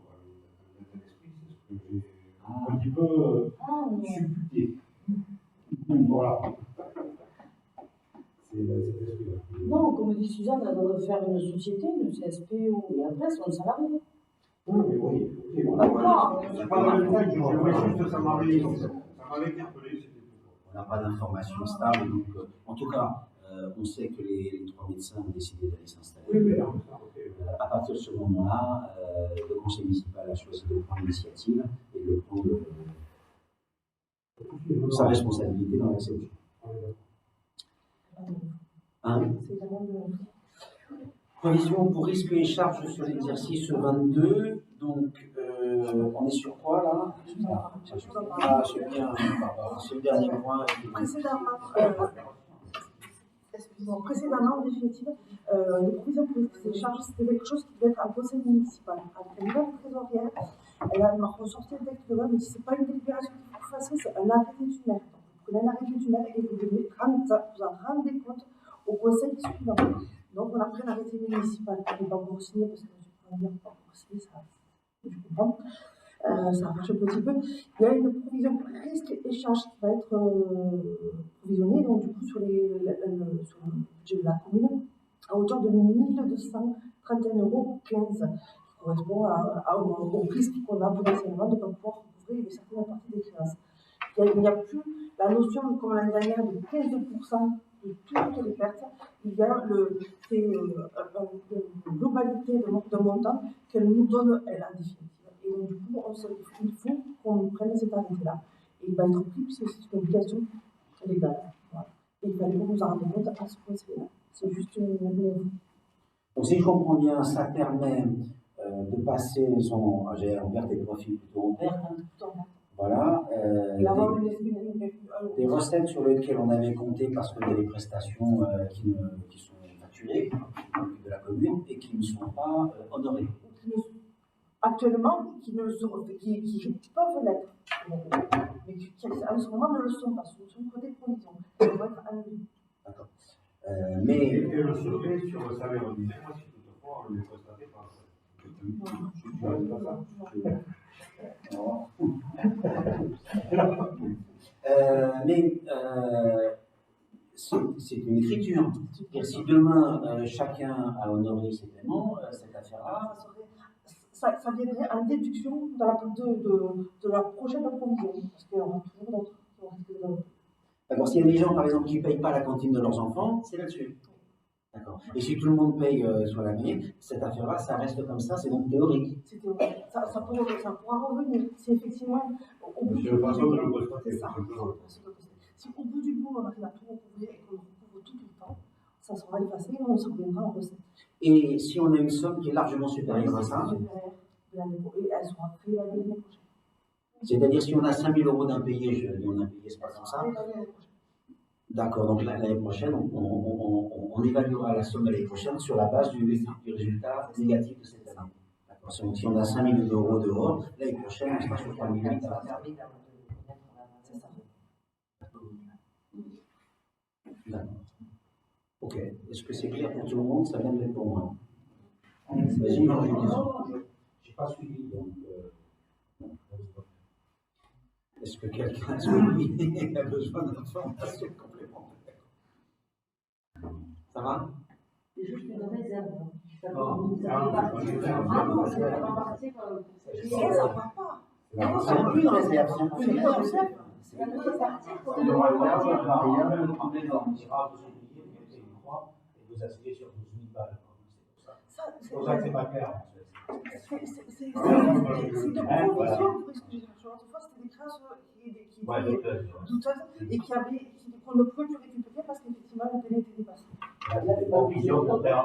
L'esprit, c'est ce que j'ai un petit peu supputé. Voilà. C'est l'esprit. Non, comme dit Suzanne, elle doit faire une société, une CSP et après son salarié. Oui. D'accord. Je suis pas dans le détail, je voulais juste ça m'avait interpellé. On n'a pas d'informations stables, donc en tout cas, on sait que les 3 médecins ont décidé d'aller s'installer. Oui, À partir de ce moment-là, le conseil municipal a choisi de prendre l'initiative et de prendre sa responsabilité dans l'accès aux soins. Hein? Provision pour risques et charges sur l'exercice 22. Donc, on est sur quoi là? Ah, c'est bien, c'est le dernier point. Précédemment, en définitive, les provisions pour risques et charges, c'était quelque chose qui devait être un conseil municipal. Avec une nouvelle trésorière, elle m'a ressorti le texte de loi, mais ce n'est pas une délibération qu'il faut faire, c'est un arrêté du maire. Donc, vous prenez un arrêté du maire et vous devez vous en rendre compte au conseil suivant. Donc, on a pris un arrêté municipal qui n'est pas encore signé parce que je ne sais pas encore signé, ça, je comprends. Ça marche un petit peu. Il y a une provision pour risque et charge qui va être provisionnée, donc du coup sur le budget de la commune, à hauteur de 1231,15 €, qui correspond au risque qu'on a potentiellement de ne pas pouvoir couvrir une certaine partie des créances. Il n'y a plus la notion, comme l'année dernière, de 15% de toutes les pertes. Il y a une globalité de montant qu'elle nous donne, elle, en définitive. Et donc, du coup, il faut qu'on prenne cet arrêté-là. Et il va être pris puisque c'est une obligation légale. Voilà. Et il fallait qu'on nous en rende compte à ce point-là. C'est juste une. Donc, si je comprends bien, ça permet de passer en perte et profit plutôt en perte. Voilà. Des recettes sur lesquelles on avait compté parce qu'il y a des prestations qui sont facturées de la commune et qui ne sont pas honorées. Actuellement, qui peuvent l'être, mais qui en ce moment ne le sont pas, ce ne sont que des provisions. Elles doivent être annulées. D'accord. Et le sauver sur le salaire ordinaire, si toutefois on les constatait pas. C'est une écriture. Et si demain chacun a honoré ses paiements, cette affaire-là. Ça viendrait en déduction de la prochaine provision, parce qu'il y aura toujours d'autres qui vont risquer de l'autre. D'accord. S'il y a des gens, par exemple, qui ne payent pas la cantine de leurs enfants, c'est là-dessus. D'accord. Et si tout le monde paye sur l'année, cette affaire-là, ça reste comme ça, c'est donc théorique. C'est théorique. Ça pourra revenir. Si effectivement, au bout du bout, si au bout du bout, on arrive à tout recouvrir et qu'on le recouvre tout le temps, ça sera effacé et on se reviendra en recette. Et si on a une somme qui est largement supérieure à ça, et elle sera réévaluée l'année prochaine. C'est-à-dire si on a 5 000 euros d'impayés, je dis on a payé, c'est pas comme ça. D'accord, donc l'année prochaine, on évaluera la somme de l'année prochaine sur la base du résultat négatif de cette année. D'accord, si on a 5 000 euros dehors, l'année prochaine, on sera sur 3 000 euros. D'accord. Ok, est-ce que c'est clair pour tout le monde? Ça vient de l'être pour moi. Vas-y, non, je n'ai pas suivi, donc. Est-ce que quelqu'un a besoin d'informations complémentaires? Ça va? C'est juste une réserve. Ça va pas. C'est un peu une réserve, c'est un peu une réserve. Il y aura une variable tous les ans. Et vous asseyez sur 12 000 balles. C'est pour ça que c'est pas clair. C'est de provision, parce que autrefois c'était des créances qui étaient douteuses et qu'on ne pouvait plus récupérer parce qu'effectivement le délai était dépassé. Provision pour faire un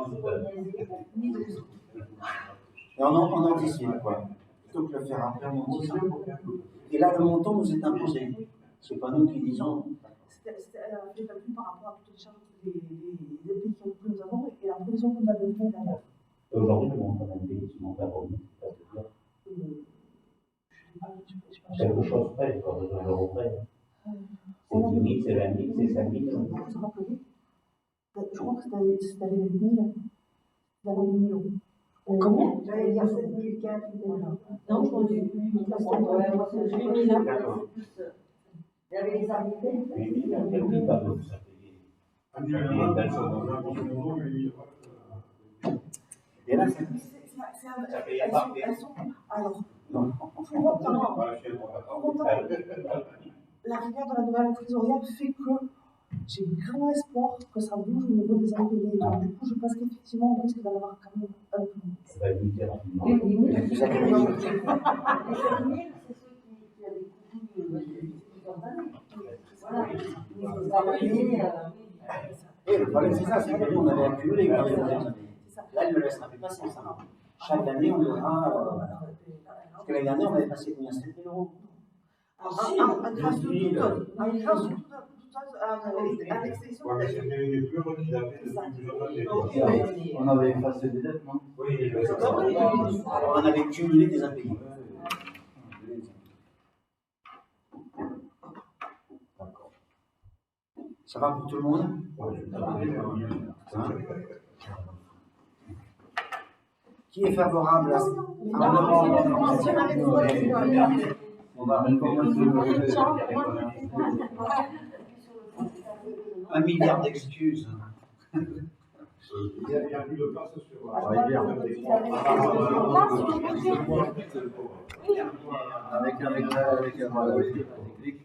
et on anticipe, quoi. Plutôt que le faire après, on anticipe. Et là, le montant nous est imposé. C'est pas nous qui disons. C'était évalué par rapport à toutes les charges des pays que nous avons et la provision que nous avons faite derrière. Aujourd'hui, le montant d'un pays qui monte à combien? Quelque chose près, quoi, de 2 euros près. C'est 10 000, c'est 20 000, c'est 5 000. Je crois que c'était les 8 000. C'était les 8 000 euros. Combien? J'allais dire 7 004. Non, je crois que 8 000. D'accord. Il y avait les arrivées. 8 000, quel type tableau ça payait? Et là, ça paye à part. Alors, pour autant, l'arrivée de la nouvelle trésorière fait que j'ai grand espoir que ça bouge au niveau des impayés. Donc, du coup, je pense qu'effectivement, on risque d'en avoir quand même un peu. Ça va éviter rapidement. Les 10 000, Vous c'est avez ceux qui avaient couru plusieurs années. Voilà. Ils ont payé. Et le problème, c'est ça, c'est que nous, on avait accumulé dans les dernières années. Là, elle ne le laissera plus passer, ça. Chaque année, on aura. Parce que l'année dernière, on avait passé combien? 7 000 euros. En grâce de toute à l'exception Ouais, mais c'était une épure qui datait depuis plusieurs années. On avait effacé des dettes, non? Oui, Alors, on avait cumulé des impayés. D'accord. Ça va pour tout le monde? Hein? Qui est favorable à On va même commencer. 1 milliard d'excuses? Il n'y a plus de place sur la Avec un technique.